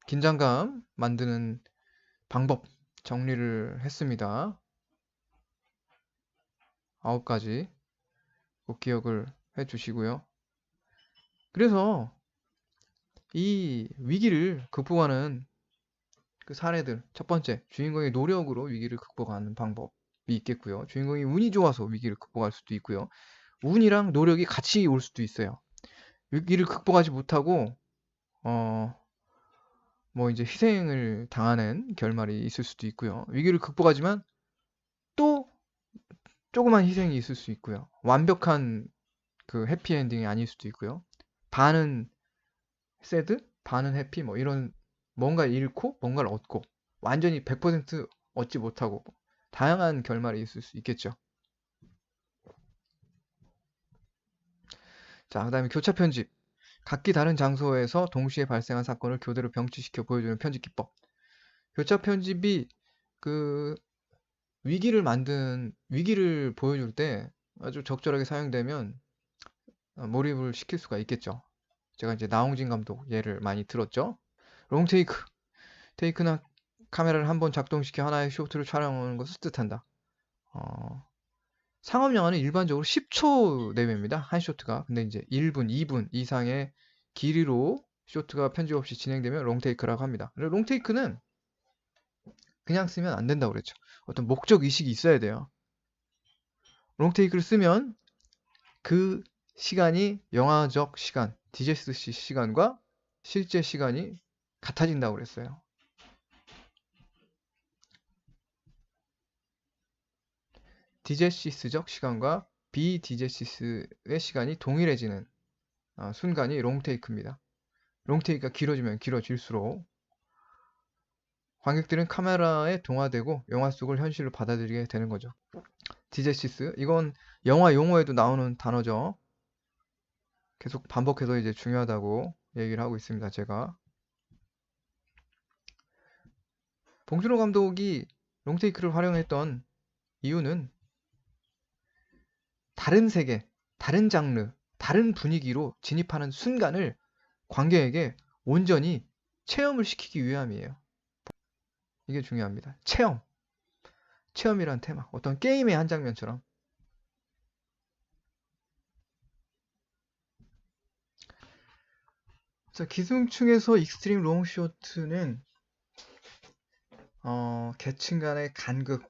긴장감 만드는 방법 정리를 했습니다. 9가지 꼭 기억을 해 주시고요. 그래서 이 위기를 극복하는 그 사례들, 첫 번째, 주인공의 노력으로 위기를 극복하는 방법이 있겠고요. 주인공이 운이 좋아서 위기를 극복할 수도 있고요. 운이랑 노력이 같이 올 수도 있어요. 위기를 극복하지 못하고 뭐 이제 희생을 당하는 결말이 있을 수도 있고요. 위기를 극복하지만 또 조그만 희생이 있을 수 있고요. 완벽한 그 해피엔딩이 아닐 수도 있고요. 반은 새드, 반은 해피 뭐 이런 뭔가를 잃고 뭔가를 얻고 완전히 100% 얻지 못하고 다양한 결말이 있을 수 있겠죠. 자, 그다음에 교차 편집. 각기 다른 장소에서 동시에 발생한 사건을 교대로 병치시켜 보여주는 편집 기법. 교차 편집이 그 위기를 보여줄 때 아주 적절하게 사용되면 몰입을 시킬 수가 있겠죠. 제가 이제 나홍진 감독 예를 많이 들었죠. 롱테이크, 테이크나 카메라를 한번 작동시켜 하나의 쇼트를 촬영하는 것을 뜻한다. 어, 상업 영화는 일반적으로 10초 내외입니다. 한 쇼트가. 근데 이제 1분, 2분 이상의 길이로 쇼트가 편집 없이 진행되면 롱테이크라고 합니다. 롱테이크는 그냥 쓰면 안 된다고 그랬죠. 어떤 목적 의식이 있어야 돼요. 롱테이크를 쓰면 그 시간이 영화적 시간, DJC 시간과 실제 시간이 같아진다고 그랬어요. 디제시스적 시간과 비디제시스의 시간이 동일해지는 순간이 롱테이크입니다. 롱테이크가 길어지면 길어질수록 관객들은 카메라에 동화되고 영화 속을 현실로 받아들이게 되는 거죠. 디제시스, 이건 영화 용어에도 나오는 단어죠. 계속 반복해서 이제 중요하다고 얘기를 하고 있습니다. 제가 봉준호 감독이 롱테이크를 활용했던 이유는 다른 세계, 다른 장르, 다른 분위기로 진입하는 순간을 관객에게 온전히 체험을 시키기 위함이에요. 이게 중요합니다. 체험이란 테마. 어떤 게임의 한 장면처럼. 자, 기생충에서 익스트림 롱쇼트는 계층 간의 간극을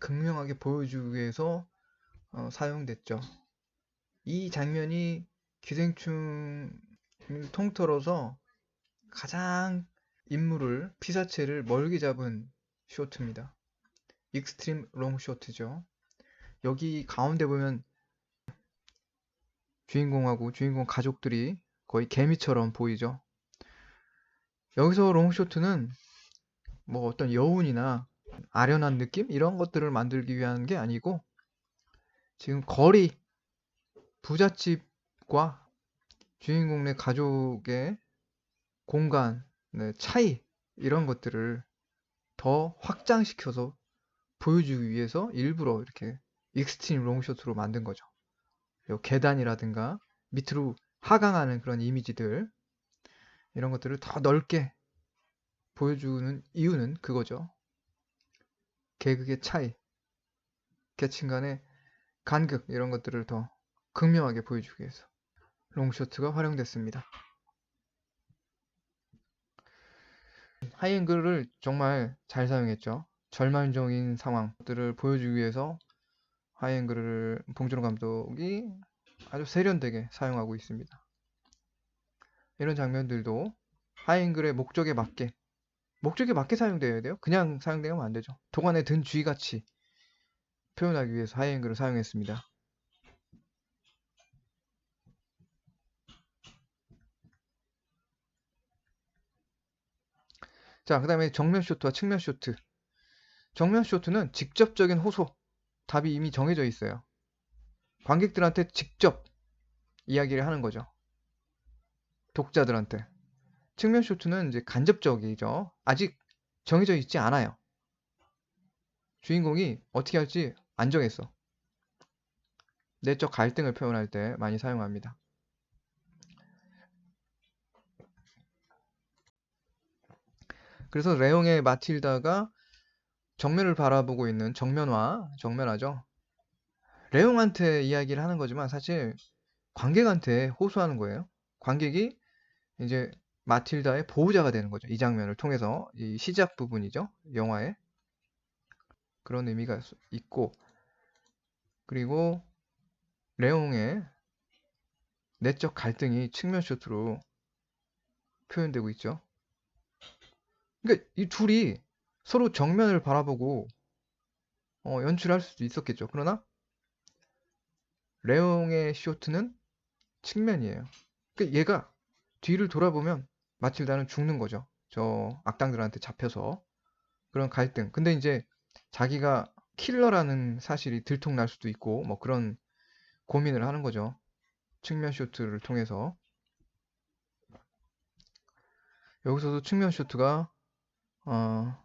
극명하게 보여주기 위해서 사용됐죠. 이 장면이 기생충을 통틀어서 가장 인물을 피사체를 멀게 잡은 쇼트입니다. 익스트림 롱 쇼트죠. 여기 가운데 보면 주인공하고 주인공 가족들이 거의 개미처럼 보이죠. 여기서 롱 쇼트는 뭐 어떤 여운이나 아련한 느낌 이런 것들을 만들기 위한 게 아니고 지금 거리, 부잣집과 주인공네 가족의 공간, 네, 차이 이런 것들을 더 확장시켜서 보여주기 위해서 일부러 이렇게 익스트림 롱숏으로 만든 거죠. 계단이라든가 밑으로 하강하는 그런 이미지들 이런 것들을 더 넓게 보여주는 이유는 그거죠. 계급의 차이, 계층 간의 간극 이런 것들을 더 극명하게 보여주기 위해서 롱쇼트가 활용됐습니다. 하이앵글을 정말 잘 사용했죠. 절망적인 상황들을 보여주기 위해서 하이앵글을 봉준호 감독이 아주 세련되게 사용하고 있습니다. 이런 장면들도 하이앵글의 목적에 맞게 사용되어야 돼요. 그냥 사용되면 안 되죠. 도관에 든 쥐같이 표현하기 위해서 하이앵글을 사용했습니다. 자, 그 다음에 정면 쇼트와 측면 쇼트. 정면 쇼트는 직접적인 호소, 답이 이미 정해져 있어요. 관객들한테 직접 이야기를 하는 거죠. 독자들한테. 측면 쇼트는 이제 간접적이죠. 아직 정해져 있지 않아요. 주인공이 어떻게 할지 안 정했어. 내적 갈등을 표현할 때 많이 사용합니다. 그래서 레옹의 마틸다가 정면을 바라보고 있는 정면화죠. 레옹한테 이야기를 하는 거지만 사실 관객한테 호소하는 거예요. 관객이 이제 마틸다의 보호자가 되는 거죠. 이 장면을 통해서 이 시작 부분이죠. 영화에 그런 의미가 있고, 그리고 레옹의 내적 갈등이 측면 쇼트로 표현되고 있죠. 그러니까 이 둘이 서로 정면을 바라보고 연출할 수도 있었겠죠. 그러나 레옹의 쇼트는 측면이에요. 그러니까 얘가 뒤를 돌아보면 마틸다는 죽는 거죠. 저 악당들한테 잡혀서. 그런 갈등. 근데 이제 자기가 킬러라는 사실이 들통날 수도 있고 뭐 그런 고민을 하는 거죠. 측면 쇼트를 통해서. 여기서도 측면 쇼트가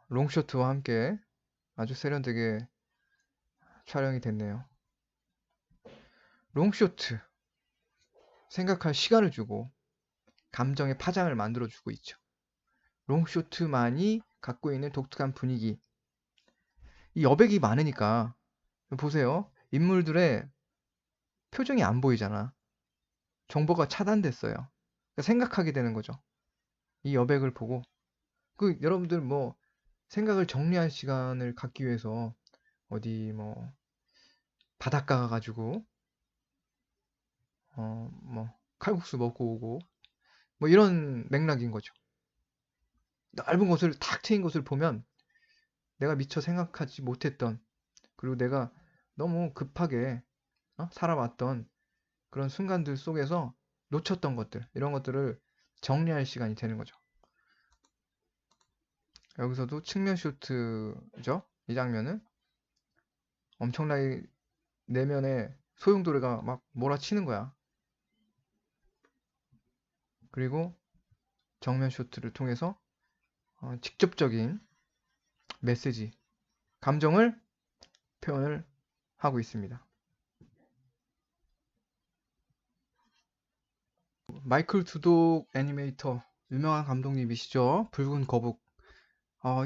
롱쇼트와 함께 아주 세련되게 촬영이 됐네요. 롱쇼트, 생각할 시간을 주고 감정의 파장을 만들어주고 있죠. 롱쇼트만이 갖고 있는 독특한 분위기. 이 여백이 많으니까 보세요. 인물들의 표정이 안 보이잖아. 정보가 차단됐어요. 그러니까 생각하게 되는 거죠. 이 여백을 보고 여러분들 뭐 생각을 정리할 시간을 갖기 위해서 어디 뭐 바닷가 가가지고 뭐 칼국수 먹고 오고 뭐 이런 맥락인 거죠. 넓은 곳을 탁 트인 곳을 보면 내가 미처 생각하지 못했던, 그리고 내가 너무 급하게 살아왔던 그런 순간들 속에서 놓쳤던 것들, 이런 것들을 정리할 시간이 되는 거죠. 여기서도 측면 쇼트죠. 이 장면은 엄청나게 내면에 소용돌이가 막 몰아치는 거야. 그리고 정면 쇼트를 통해서 직접적인 메시지, 감정을 표현을 하고 있습니다. 마이클 두독 애니메이터, 유명한 감독님이시죠. 붉은 거북.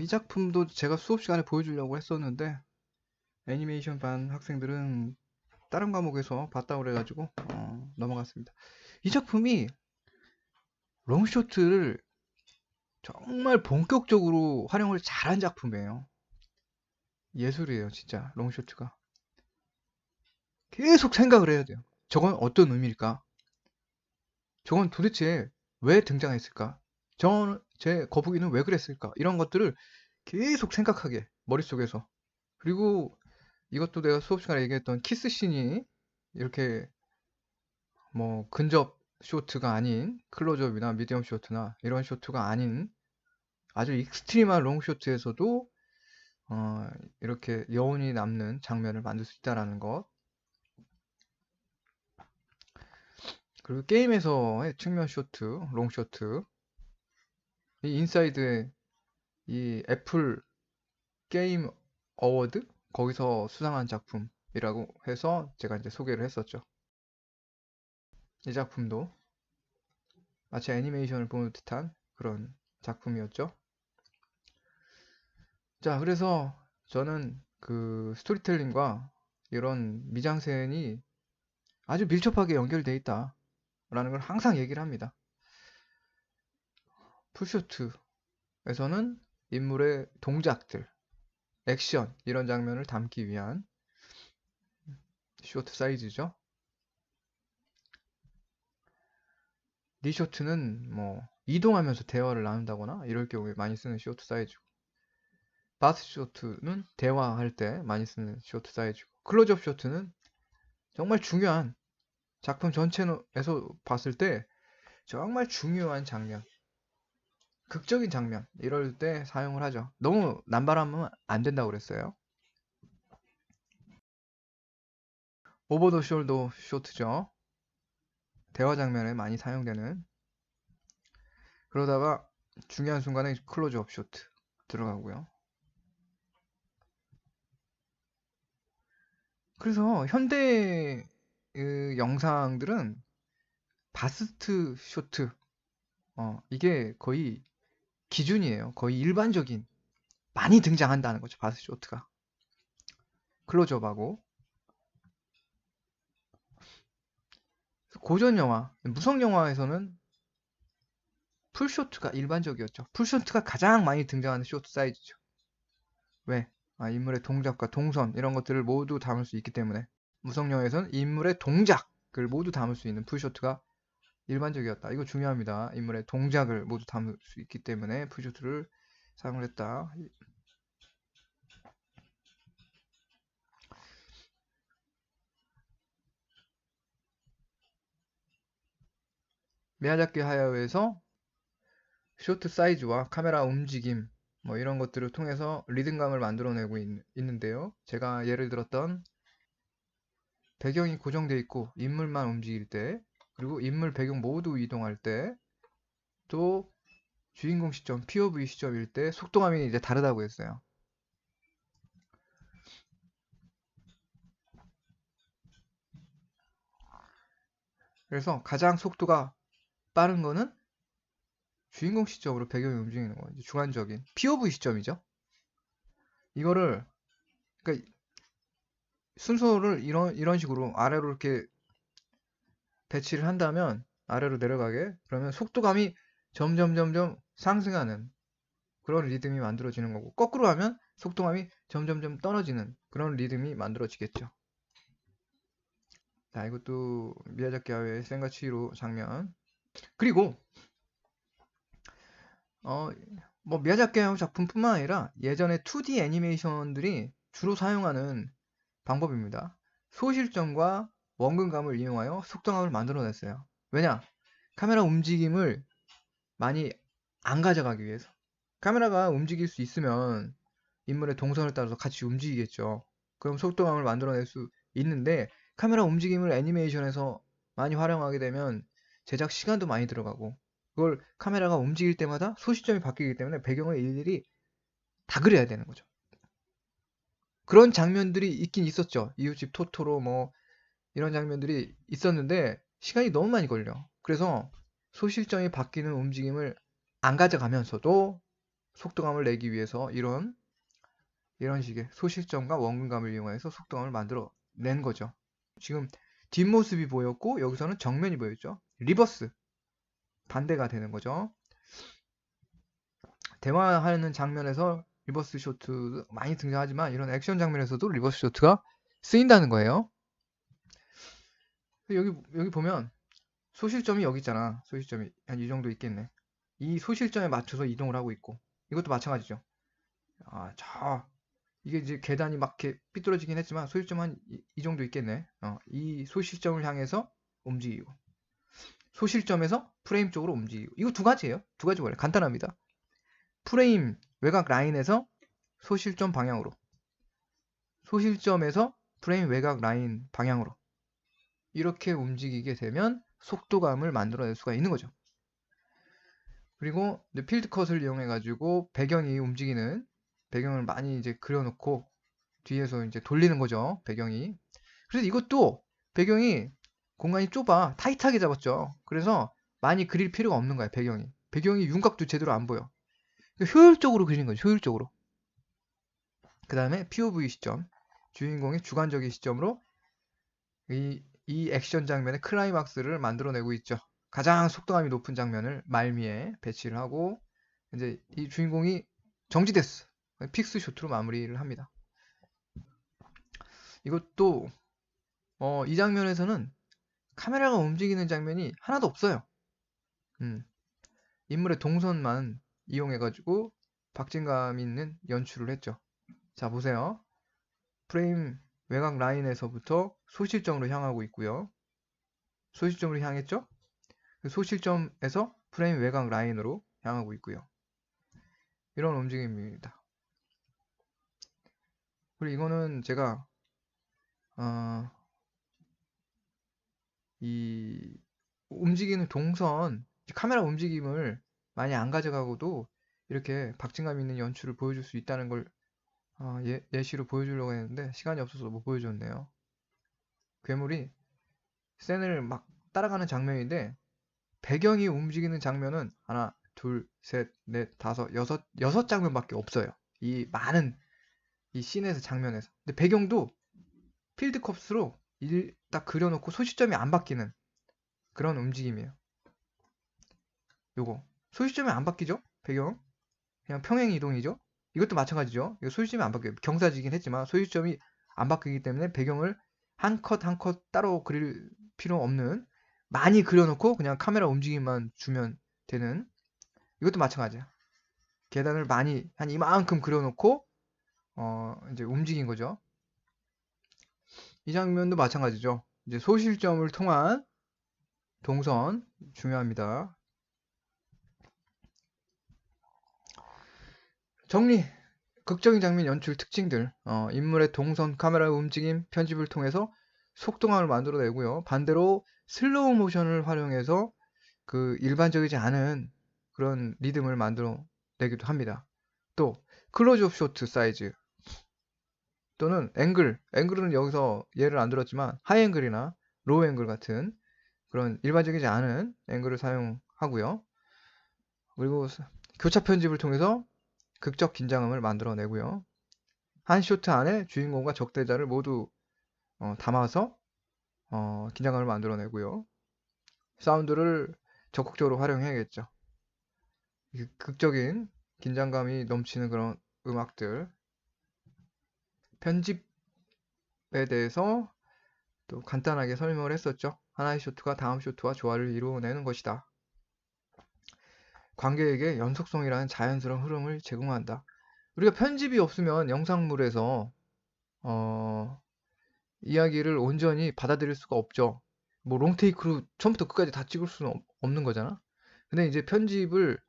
이 작품도 제가 수업 시간에 보여주려고 했었는데 애니메이션 반 학생들은 다른 과목에서 봤다고 그래가지고 넘어갔습니다. 이 작품이 롱쇼트를 정말 본격적으로 활용을 잘한 작품이에요. 예술이에요, 진짜. 롱쇼트가. 계속 생각을 해야 돼요. 저건 어떤 의미일까? 저건 도대체 왜 등장했을까? 제 거북이는 왜 그랬을까? 이런 것들을 계속 생각하게, 머릿속에서. 그리고 이것도 내가 수업 시간에 얘기했던 키스씬이 이렇게 뭐 근접 쇼트가 아닌 클로즈업이나 미디엄 쇼트나 이런 쇼트가 아닌 아주 익스트림한 롱 쇼트에서도 어, 이렇게 여운이 남는 장면을 만들 수 있다라는 것. 그리고 게임에서의 측면 쇼트, 롱 쇼트. 이 인사이드의 이 애플 게임 어워드 거기서 수상한 작품이라고 해서 제가 이제 소개를 했었죠. 이 작품도 마치 애니메이션을 보는 듯한 그런 작품이었죠. 자, 그래서 저는 그 스토리텔링과 이런 미장센이 아주 밀접하게 연결되어 있다 라는 걸 항상 얘기를 합니다. 풀쇼트에서는 인물의 동작들, 액션 이런 장면을 담기 위한 쇼트 사이즈죠. 리쇼트는 뭐 이동하면서 대화를 나눈다거나 이럴 경우에 많이 쓰는 쇼트 사이즈고, 바스 쇼트는 대화할 때 많이 쓰는 쇼트 사이즈고, 클로즈업 쇼트는 정말 중요한 작품 전체에서 봤을 때 정말 중요한 장면, 극적인 장면 이럴 때 사용을 하죠. 너무 남발하면 안 된다고 그랬어요. 오버 더 숄더 쇼트죠. 대화 장면에 많이 사용되는. 그러다가 중요한 순간에 클로즈업 쇼트 들어가고요. 그래서 현대 영상들은 바스트 쇼트, 이게 거의 기준이에요. 거의 일반적인, 많이 등장한다는 거죠. 바스트 쇼트가 클로즈업하고. 고전 영화, 무성 영화에서는 풀쇼트가 일반적이었죠. 풀쇼트가 가장 많이 등장하는 쇼트 사이즈죠. 왜? 인물의 동작과 동선 이런 것들을 모두 담을 수 있기 때문에. 무성 영화에서는 인물의 동작을 모두 담을 수 있는 풀쇼트가 일반적이었다. 이거 중요합니다. 인물의 동작을 모두 담을 수 있기 때문에 풀쇼트를 사용을 했다. 미야자키 하야오에서 쇼트 사이즈와 카메라 움직임 뭐 이런 것들을 통해서 리듬감을 만들어내고 있는데요. 제가 예를 들었던 배경이 고정되어 있고 인물만 움직일 때, 그리고 인물 배경 모두 이동할 때, 또 주인공 시점, POV 시점일 때 속도감이 이제 다르다고 했어요. 그래서 가장 속도가 빠른 거는 주인공 시점으로 배경이 움직이는 거예요. 주관적인 POV 시점이죠. 이거를, 그러니까 순서를 이런 식으로 아래로 이렇게 배치를 한다면, 아래로 내려가게, 그러면 속도감이 점점 상승하는 그런 리듬이 만들어지는 거고, 거꾸로 하면 속도감이 점점 떨어지는 그런 리듬이 만들어지겠죠. 자, 이것도 미야자키 하야오의 센과 치히로 장면. 그리고 뭐 미야자키 하야오 작품뿐만 아니라 예전에 2D 애니메이션들이 주로 사용하는 방법입니다. 소실점과 원근감을 이용하여 속도감을 만들어냈어요. 왜냐? 카메라 움직임을 많이 안 가져가기 위해서. 카메라가 움직일 수 있으면 인물의 동선을 따라서 같이 움직이겠죠. 그럼 속도감을 만들어낼 수 있는데, 카메라 움직임을 애니메이션에서 많이 활용하게 되면 제작 시간도 많이 들어가고, 그걸 카메라가 움직일 때마다 소시점이 바뀌기 때문에 배경을 일일이 다 그려야 되는 거죠. 그런 장면들이 있긴 있었죠. 이웃집 토토로 뭐 이런 장면들이 있었는데 시간이 너무 많이 걸려. 그래서 소실점이 바뀌는 움직임을 안 가져가면서도 속도감을 내기 위해서 이런 식의 소실점과 원근감을 이용해서 속도감을 만들어 낸 거죠. 지금 뒷모습이 보였고 여기서는 정면이 보였죠. 리버스, 반대가 되는 거죠. 대화하는 장면에서 리버스 쇼트 많이 등장하지만 이런 액션 장면에서도 리버스 쇼트가 쓰인다는 거예요. 여기 보면 소실점이 여기 있잖아. 소실점이 한 이 정도 있겠네. 이 소실점에 맞춰서 이동을 하고 있고, 이것도 마찬가지죠. 이게 이제 계단이 막 이렇게 삐뚤어지긴 했지만 소실점 한 이 정도 있겠네. 이 소실점을 향해서 움직이고, 소실점에서 프레임 쪽으로 움직이고. 이거 두 가지예요. 두 가지 원래 간단합니다. 프레임 외곽 라인에서 소실점 방향으로, 소실점에서 프레임 외곽 라인 방향으로 이렇게 움직이게 되면 속도감을 만들어낼 수가 있는 거죠. 그리고 필드 컷을 이용해 가지고 배경이 움직이는, 배경을 많이 이제 그려놓고 뒤에서 이제 돌리는 거죠. 배경이. 그래서 이것도 배경이 공간이 좁아 타이트하게 잡았죠. 그래서 많이 그릴 필요가 없는 거야. 배경이 윤곽도 제대로 안 보여. 효율적으로 그린 거죠. 효율적으로. 그 다음에 POV 시점, 주인공의 주관적인 시점으로 이 이 액션 장면의 클라이막스를 만들어내고 있죠. 가장 속도감이 높은 장면을 말미에 배치를 하고 이제 이 주인공이 정지됐어. 픽스 쇼트로 마무리를 합니다. 이것도 이 장면에서는 카메라가 움직이는 장면이 하나도 없어요. 인물의 동선만 이용해가지고 박진감 있는 연출을 했죠. 자, 보세요. 프레임 외곽 라인에서부터 소실점으로 향하고 있고요. 소실점으로 향했죠? 그 소실점에서 프레임 외곽 라인으로 향하고 있고요. 이런 움직임입니다. 그리고 이거는 제가 이 움직이는 동선, 카메라 움직임을 많이 안 가져가고도 이렇게 박진감 있는 연출을 보여줄 수 있다는 걸 예시로 보여주려고 했는데 시간이 없어서 못 보여줬네요. 괴물이 샌을 막 따라가는 장면인데 배경이 움직이는 장면은 하나, 둘, 셋, 넷, 다섯, 여섯 장면밖에 없어요. 이 많은 이 씬에서 장면에서. 근데 배경도 필드컵스로 딱 그려놓고 소시점이 안 바뀌는 그런 움직임이에요. 요거 소시점이 안 바뀌죠? 배경 그냥 평행 이동이죠? 이것도 마찬가지죠. 이거 소시점이 안 바뀌어요. 경사지긴 했지만 소시점이 안 바뀌기 때문에 배경을 한 컷 한 컷 따로 그릴 필요 없는 많이 그려놓고 그냥 카메라 움직임만 주면 되는 이것도 마찬가지야. 계단을 많이 한 이만큼 그려놓고 이제 움직인 거죠. 이 장면도 마찬가지죠. 이제 소실점을 통한 동선 중요합니다. 정리. 극적인 장면 연출 특징들. 인물의 동선, 카메라 움직임, 편집을 통해서 속동감을 만들어내고요. 반대로 슬로우 모션을 활용해서 그 일반적이지 않은 그런 리듬을 만들어내기도 합니다. 또 클로즈업 쇼트 사이즈 또는 앵글은 여기서 예를 안 들었지만 하이앵글이나 로우 앵글 같은 그런 일반적이지 않은 앵글을 사용하고요. 그리고 교차 편집을 통해서 극적 긴장감을 만들어내고요. 한 쇼트 안에 주인공과 적대자를 모두 담아서 긴장감을 만들어내고요. 사운드를 적극적으로 활용해야겠죠. 극적인 긴장감이 넘치는 그런 음악들. 편집에 대해서 또 간단하게 설명을 했었죠. 하나의 쇼트가 다음 쇼트와 조화를 이루어내는 것이다. 관객에게 연속성이라는 자연스러운 흐름을 제공한다. 우리가 편집이 없으면 영상물에서 이야기를 온전히 받아들일 수가 없죠. 뭐 롱테이크로 처음부터 끝까지 다 찍을 수는 없는 거잖아. 근데 이제 편집을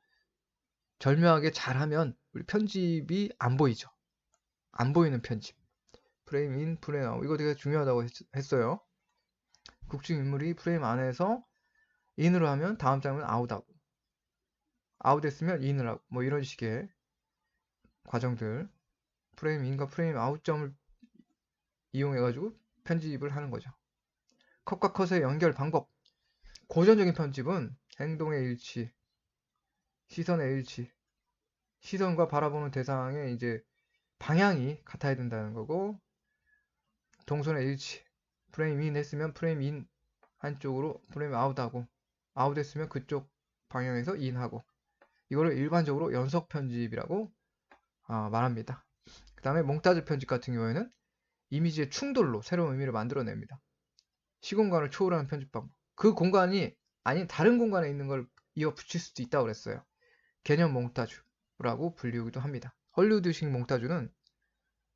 절묘하게 잘하면 우리 편집이 안 보이죠. 안 보이는 편집. 프레임 인, 프레임 아웃. 이거 되게 중요하다고 했어요. 극중 인물이 프레임 안에서 인으로 하면 다음 장면 아웃하고 아웃했으면 인을 하고 뭐 이런 식의 과정들 프레임 인과 프레임 아웃점을 이용해가지고 편집을 하는 거죠. 컷과 컷의 연결 방법. 고전적인 편집은 행동의 일치, 시선의 일치, 시선과 바라보는 대상의 이제 방향이 같아야 된다는 거고, 동선의 일치, 프레임 인 했으면 프레임 인 한쪽으로 프레임 아웃하고, 아웃 했으면 그쪽 방향에서 인하고, 이거를 일반적으로 연속 편집이라고 말합니다. 그 다음에 몽타주 편집 같은 경우에는 이미지의 충돌로 새로운 의미를 만들어냅니다. 시공간을 초월하는 편집 방법. 그 공간이 아닌 다른 공간에 있는 걸 이어 붙일 수도 있다고 그랬어요. 개념 몽타주라고 불리우기도 합니다. 헐리우드식 몽타주는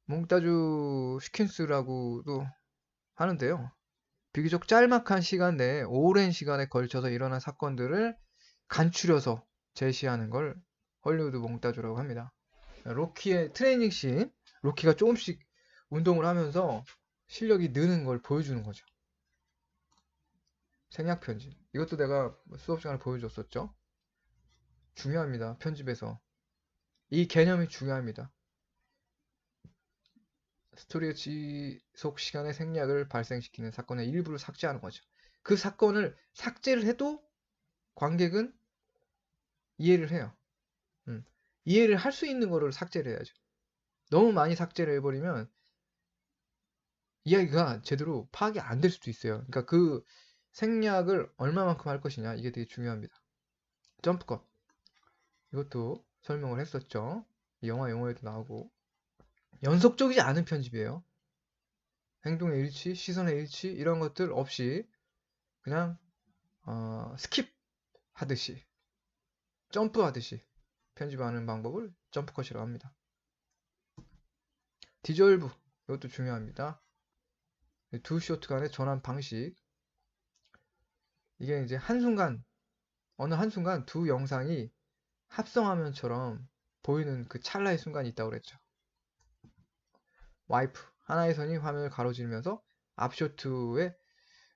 몽타주 시퀀스라고도 하는데요. 비교적 짤막한 시간 내에 오랜 시간에 걸쳐서 일어난 사건들을 간추려서 제시하는 걸 헐리우드 몽타주라고 합니다. 로키의 트레이닝 씬, 로키가 조금씩 운동을 하면서 실력이 느는 걸 보여주는 거죠. 생략 편집. 이것도 내가 수업 시간에 보여줬었죠. 중요합니다. 편집에서. 이 개념이 중요합니다. 스토리의 지속 시간의 생략을 발생시키는 사건의 일부를 삭제하는 거죠. 그 사건을 삭제를 해도 관객은 이해를 해요. 이해를 할 수 있는 거를 삭제를 해야죠. 너무 많이 삭제를 해버리면 이야기가 제대로 파악이 안 될 수도 있어요. 그러니까 그 생략을 얼마만큼 할 것이냐, 이게 되게 중요합니다. 점프컷, 이것도 설명을 했었죠. 영화 용어에도 나오고. 연속적이지 않은 편집이에요. 행동의 일치, 시선의 일치 이런 것들 없이 그냥 스킵 하듯이, 점프 하듯이 편집하는 방법을 점프컷이라고 합니다. 디졸브, 이것도 중요합니다. 두 쇼트 간의 전환 방식, 이게 이제 한순간, 어느 한순간 두 영상이 합성화면처럼 보이는 그 찰나의 순간이 있다고 그랬죠. 와이프, 하나의 선이 화면을 가로지르면서 앞쇼트의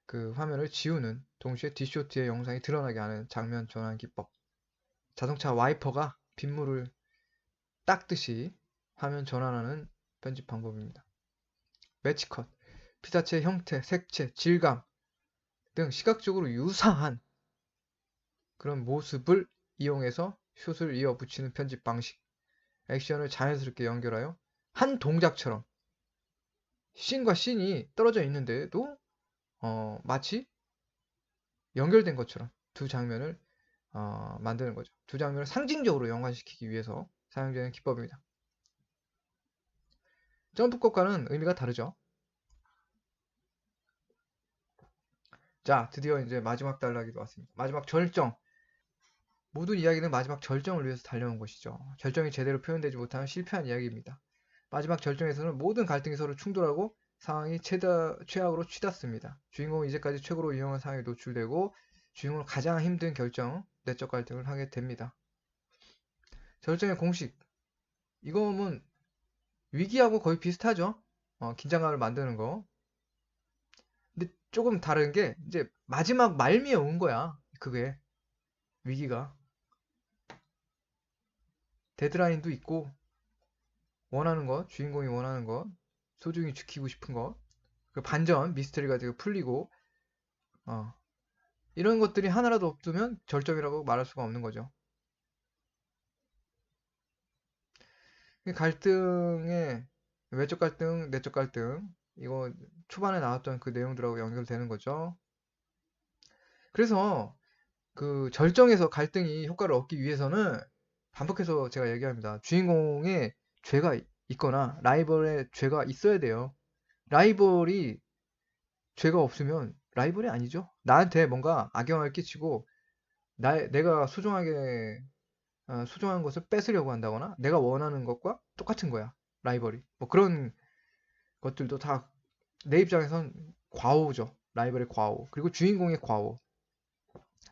그 화면을 지우는, 동시에 뒷쇼트의 영상이 드러나게 하는 장면 전환 기법. 자동차 와이퍼가 빗물을 닦듯이 화면 전환하는 편집 방법입니다. 매치컷, 피사체의 형태, 색채, 질감 등 시각적으로 유사한 그런 모습을 이용해서 숏을 이어 붙이는 편집 방식. 액션을 자연스럽게 연결하여 한 동작처럼 씬과 씬이 떨어져 있는데도 마치 연결된 것처럼 두 장면을 만드는 거죠. 두 장면을 상징적으로 연관시키기 위해서 사용되는 기법입니다. 점프컷과는 의미가 다르죠. 자, 드디어 이제 마지막 단락이 왔습니다. 마지막 절정. 모든 이야기는 마지막 절정을 위해서 달려온 것이죠. 절정이 제대로 표현되지 못하면 실패한 이야기입니다. 마지막 절정에서는 모든 갈등이 서로 충돌하고 상황이 최악으로 치닫습니다. 주인공은 이제까지 최고로 위험한 상황에 노출되고 주인공은 가장 힘든 결정, 내적 갈등을 하게 됩니다. 절정의 공식. 이거는 위기하고 거의 비슷하죠. 긴장감을 만드는 거. 근데 조금 다른 게 이제 마지막 말미에 온 거야. 그게 위기가. 데드라인도 있고 원하는 것, 주인공이 원하는 것, 소중히 지키고 싶은 것, 그 반전, 미스터리가 되게 풀리고 이런 것들이 하나라도 없으면 절정이라고 말할 수가 없는 거죠. 갈등의 외적 갈등, 내적 갈등, 이거 초반에 나왔던 그 내용들하고 연결되는 거죠. 그래서 그 절정에서 갈등이 효과를 얻기 위해서는 반복해서 제가 얘기합니다. 주인공의 죄가 있거나 라이벌의 죄가 있어야 돼요. 라이벌이 죄가 없으면 라이벌이 아니죠. 나한테 뭔가 악영향을 끼치고 내가 소중한 것을 뺏으려고 한다거나 내가 원하는 것과 똑같은 거야. 라이벌이. 뭐 그런 것들도 다 내 입장에선 과오죠. 라이벌의 과오. 그리고 주인공의 과오.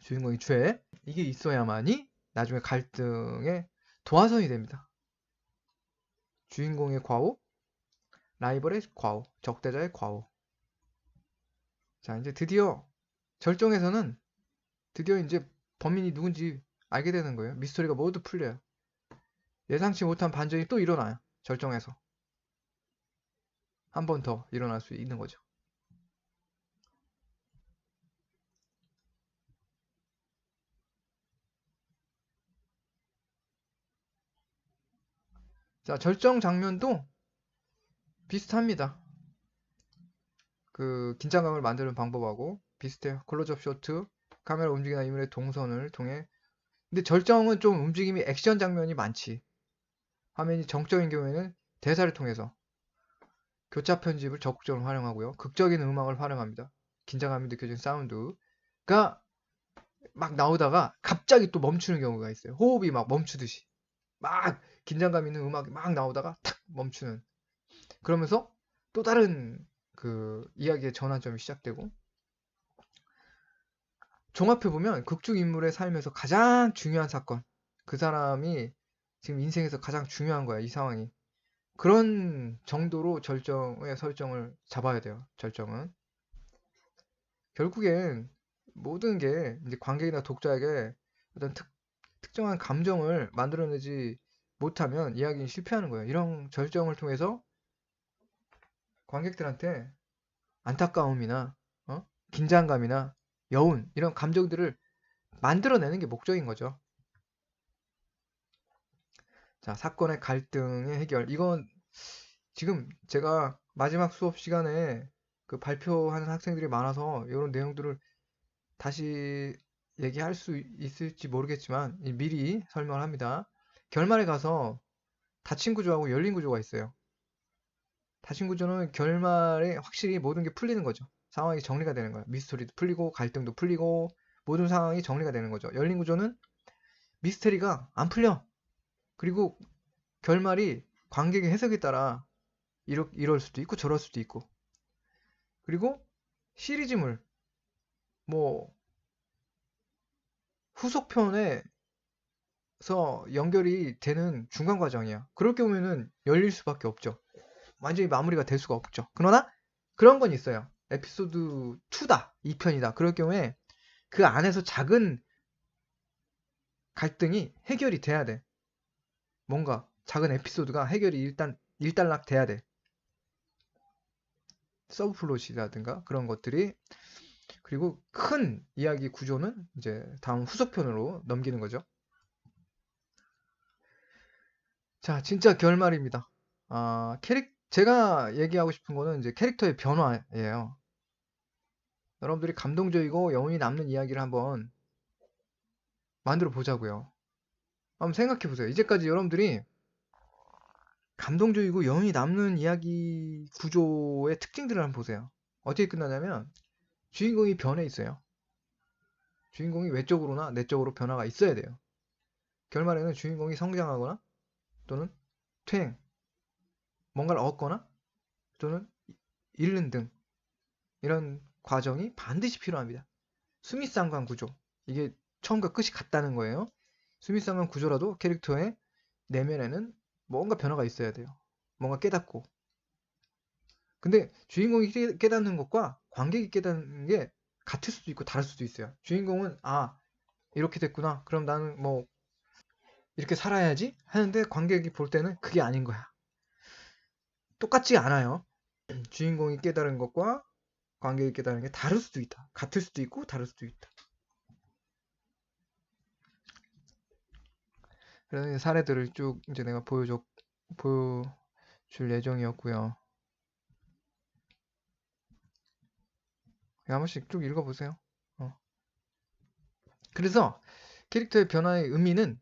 주인공의 죄. 이게 있어야만이 나중에 갈등의 도화선이 됩니다. 주인공의 과오, 라이벌의 과오, 적대자의 과오. 자, 이제 드디어 절정에서는 드디어 이제 범인이 누군지 알게 되는 거예요. 미스터리가 모두 풀려요. 예상치 못한 반전이 또 일어나요. 절정에서. 한 번 더 일어날 수 있는 거죠. 자, 절정 장면도 비슷합니다. 그 긴장감을 만드는 방법하고 비슷해요. 클로즈업 쇼트, 카메라 움직이나 인물의 동선을 통해. 근데 절정은 좀 움직임이 액션 장면이 많지. 화면이 정적인 경우에는 대사를 통해서 교차 편집을 적극적으로 활용하고요. 극적인 음악을 활용합니다. 긴장감이 느껴지는 사운드가 막 나오다가 갑자기 또 멈추는 경우가 있어요. 호흡이 막 멈추듯이. 막 긴장감 있는 음악이 막 나오다가 탁 멈추는. 그러면서 또 다른 그 이야기의 전환점이 시작되고, 종합해보면 극중 인물의 삶에서 가장 중요한 사건, 그 사람이 지금 인생에서 가장 중요한 거야, 이 상황이. 그런 정도로 절정의 설정을 잡아야 돼요. 절정은 결국엔 모든 게 이제 관객이나 독자에게 어떤 특정한 감정을 만들어내지 못하면 이야기는 실패하는 거예요. 이런 절정을 통해서 관객들한테 안타까움이나 긴장감이나 여운 이런 감정들을 만들어내는 게 목적인 거죠. 자, 사건의 갈등의 해결. 이건 지금 제가 마지막 수업 시간에 그 발표하는 학생들이 많아서 이런 내용들을 다시 얘기할 수 있을지 모르겠지만 미리 설명을 합니다. 결말에 가서 닫힌 구조하고 열린 구조가 있어요. 닫힌 구조는 결말에 확실히 모든 게 풀리는 거죠. 상황이 정리가 되는 거예요. 미스터리도 풀리고 갈등도 풀리고 모든 상황이 정리가 되는 거죠. 열린 구조는 미스터리가 안 풀려. 그리고 결말이 관객의 해석에 따라 이럴 수도 있고 저럴 수도 있고. 그리고 시리즈물 뭐 후속편에서 연결이 되는 중간 과정이야. 그럴 경우에는 열릴 수밖에 없죠. 완전히 마무리가 될 수가 없죠. 그러나 그런 건 있어요. 에피소드 2다, 2편이다. 그럴 경우에 그 안에서 작은 갈등이 해결이 돼야 돼. 뭔가 작은 에피소드가 해결이 일단 일단락 돼야 돼. 서브플롯이라든가 그런 것들이. 그리고 큰 이야기 구조는 이제 다음 후속편으로 넘기는 거죠. 자, 진짜 결말입니다. 제가 얘기하고 싶은 거는 이제 캐릭터의 변화예요. 여러분들이 감동적이고 여운이 남는 이야기를 한번 만들어 보자고요. 한번 생각해 보세요. 이제까지 여러분들이 감동적이고 여운이 남는 이야기 구조의 특징들을 한번 보세요. 어떻게 끝나냐면 주인공이 변해 있어요. 주인공이 외적으로나 내적으로 변화가 있어야 돼요. 결말에는 주인공이 성장하거나 또는 퇴행, 뭔가를 얻거나 또는 잃는 등 이런 과정이 반드시 필요합니다. 수미상관 구조. 이게 처음과 끝이 같다는 거예요. 수미상관 구조라도 캐릭터의 내면에는 뭔가 변화가 있어야 돼요. 뭔가 깨닫고. 근데 주인공이 깨닫는 것과 관객이 깨닫는 게 같을 수도 있고 다를 수도 있어요. 주인공은 이렇게 됐구나. 그럼 나는 뭐 이렇게 살아야지 하는데 관객이 볼 때는 그게 아닌 거야. 똑같지 않아요. 주인공이 깨달은 것과 관객이 깨달은 게 다를 수도 있다. 같을 수도 있고 다를 수도 있다. 그런 사례들을 쭉 이제 내가 보여줄 예정이었고요. 한 번씩 쭉 읽어보세요. 그래서 캐릭터의 변화의 의미는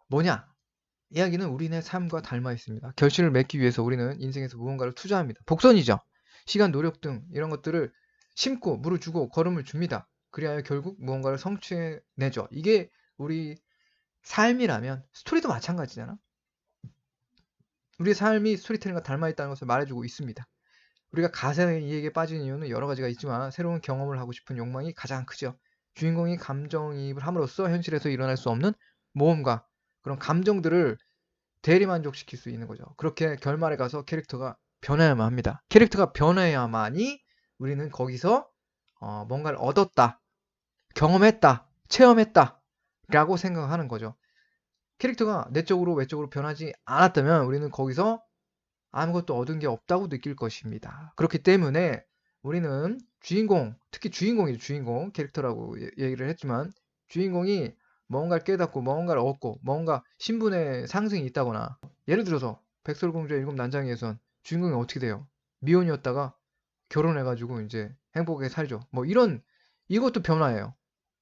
뭐냐? 이야기는 우리네 삶과 닮아 있습니다. 결실을 맺기 위해서 우리는 인생에서 무언가를 투자합니다. 복선이죠. 시간, 노력 등 이런 것들을 심고 물을 주고 걸음을 줍니다. 그리하여 결국 무언가를 성취해내죠. 이게 우리 삶이라면 스토리도 마찬가지잖아. 우리 삶이 스토리텔링과 닮아 있다는 것을 말해주고 있습니다. 우리가 가상의 이야기에 빠지는 이유는 여러 가지가 있지만 새로운 경험을 하고 싶은 욕망이 가장 크죠. 주인공이 감정이입을 함으로써 현실에서 일어날 수 없는 모험과 그런 감정들을 대리만족시킬 수 있는 거죠. 그렇게 결말에 가서 캐릭터가 변해야만 합니다. 캐릭터가 변해야만이 우리는 거기서 뭔가를 얻었다, 경험했다, 체험했다 라고 생각하는 거죠. 캐릭터가 내적으로 외적으로 변하지 않았다면 우리는 거기서 아무것도 얻은 게 없다고 느낄 것입니다. 그렇기 때문에 우리는 주인공, 특히 주인공이죠. 주인공 캐릭터라고 얘기를 했지만 주인공이 뭔가를 깨닫고 뭔가를 얻고 뭔가 신분의 상승이 있다거나 예를 들어서 백설공주의 일곱 난장이에선 주인공이 어떻게 돼요? 미혼이었다가 결혼해가지고 이제 행복하게 살죠. 뭐 이것도 변화예요.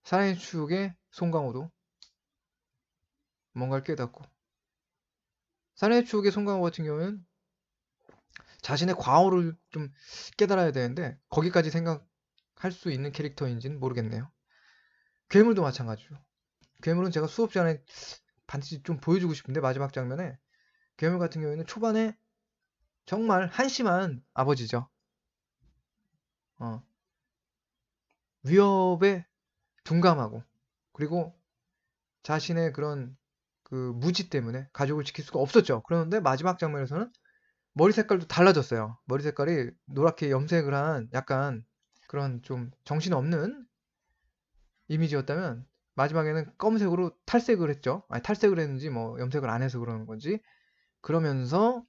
사랑의 추억의 송강호도 뭔가를 깨닫고 사랑의 추억의 송강호 같은 경우는 자신의 과오를 좀 깨달아야 되는데 거기까지 생각할 수 있는 캐릭터인지는 모르겠네요. 괴물도 마찬가지죠. 괴물은 제가 수업 시간에 반드시 좀 보여주고 싶은데 마지막 장면에 괴물 같은 경우에는 초반에 정말 한심한 아버지죠. 어, 위협에 둔감하고 그리고 자신의 그런 그 무지 때문에 가족을 지킬 수가 없었죠. 그런데 마지막 장면에서는 머리 색깔도 달라졌어요. 머리 색깔이 노랗게 염색을 한 약간 그런 좀 정신없는 이미지였다면 마지막에는 검은색으로 탈색을 했죠. 아니 탈색을 했는지 뭐 염색을 안 해서 그러는 건지 그러면서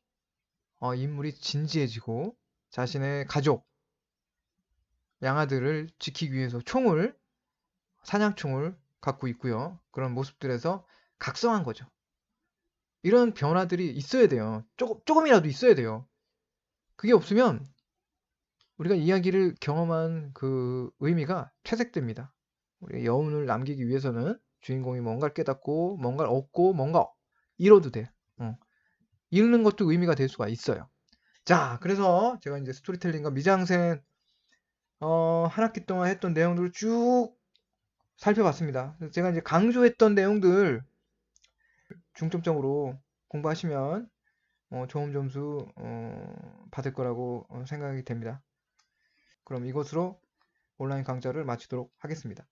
인물이 진지해지고 자신의 가족 양아들을 지키기 위해서 사냥총을 갖고 있고요. 그런 모습들에서 각성한 거죠. 이런 변화들이 있어야 돼요. 조금이라도 있어야 돼요. 그게 없으면 우리가 이야기를 경험한 그 의미가 퇴색됩니다. 우리의 여운을 남기기 위해서는 주인공이 뭔가를 깨닫고 뭔가를 얻고 뭔가 잃어도 돼. 잃는 것도 의미가 될 수가 있어요. 자, 그래서 제가 이제 스토리텔링과 미장센 한 학기 동안 했던 내용들을 쭉 살펴봤습니다. 그래서 제가 이제 강조했던 내용들 중점적으로 공부하시면 좋은 점수 받을 거라고 생각이 됩니다. 그럼 이것으로 온라인 강좌를 마치도록 하겠습니다.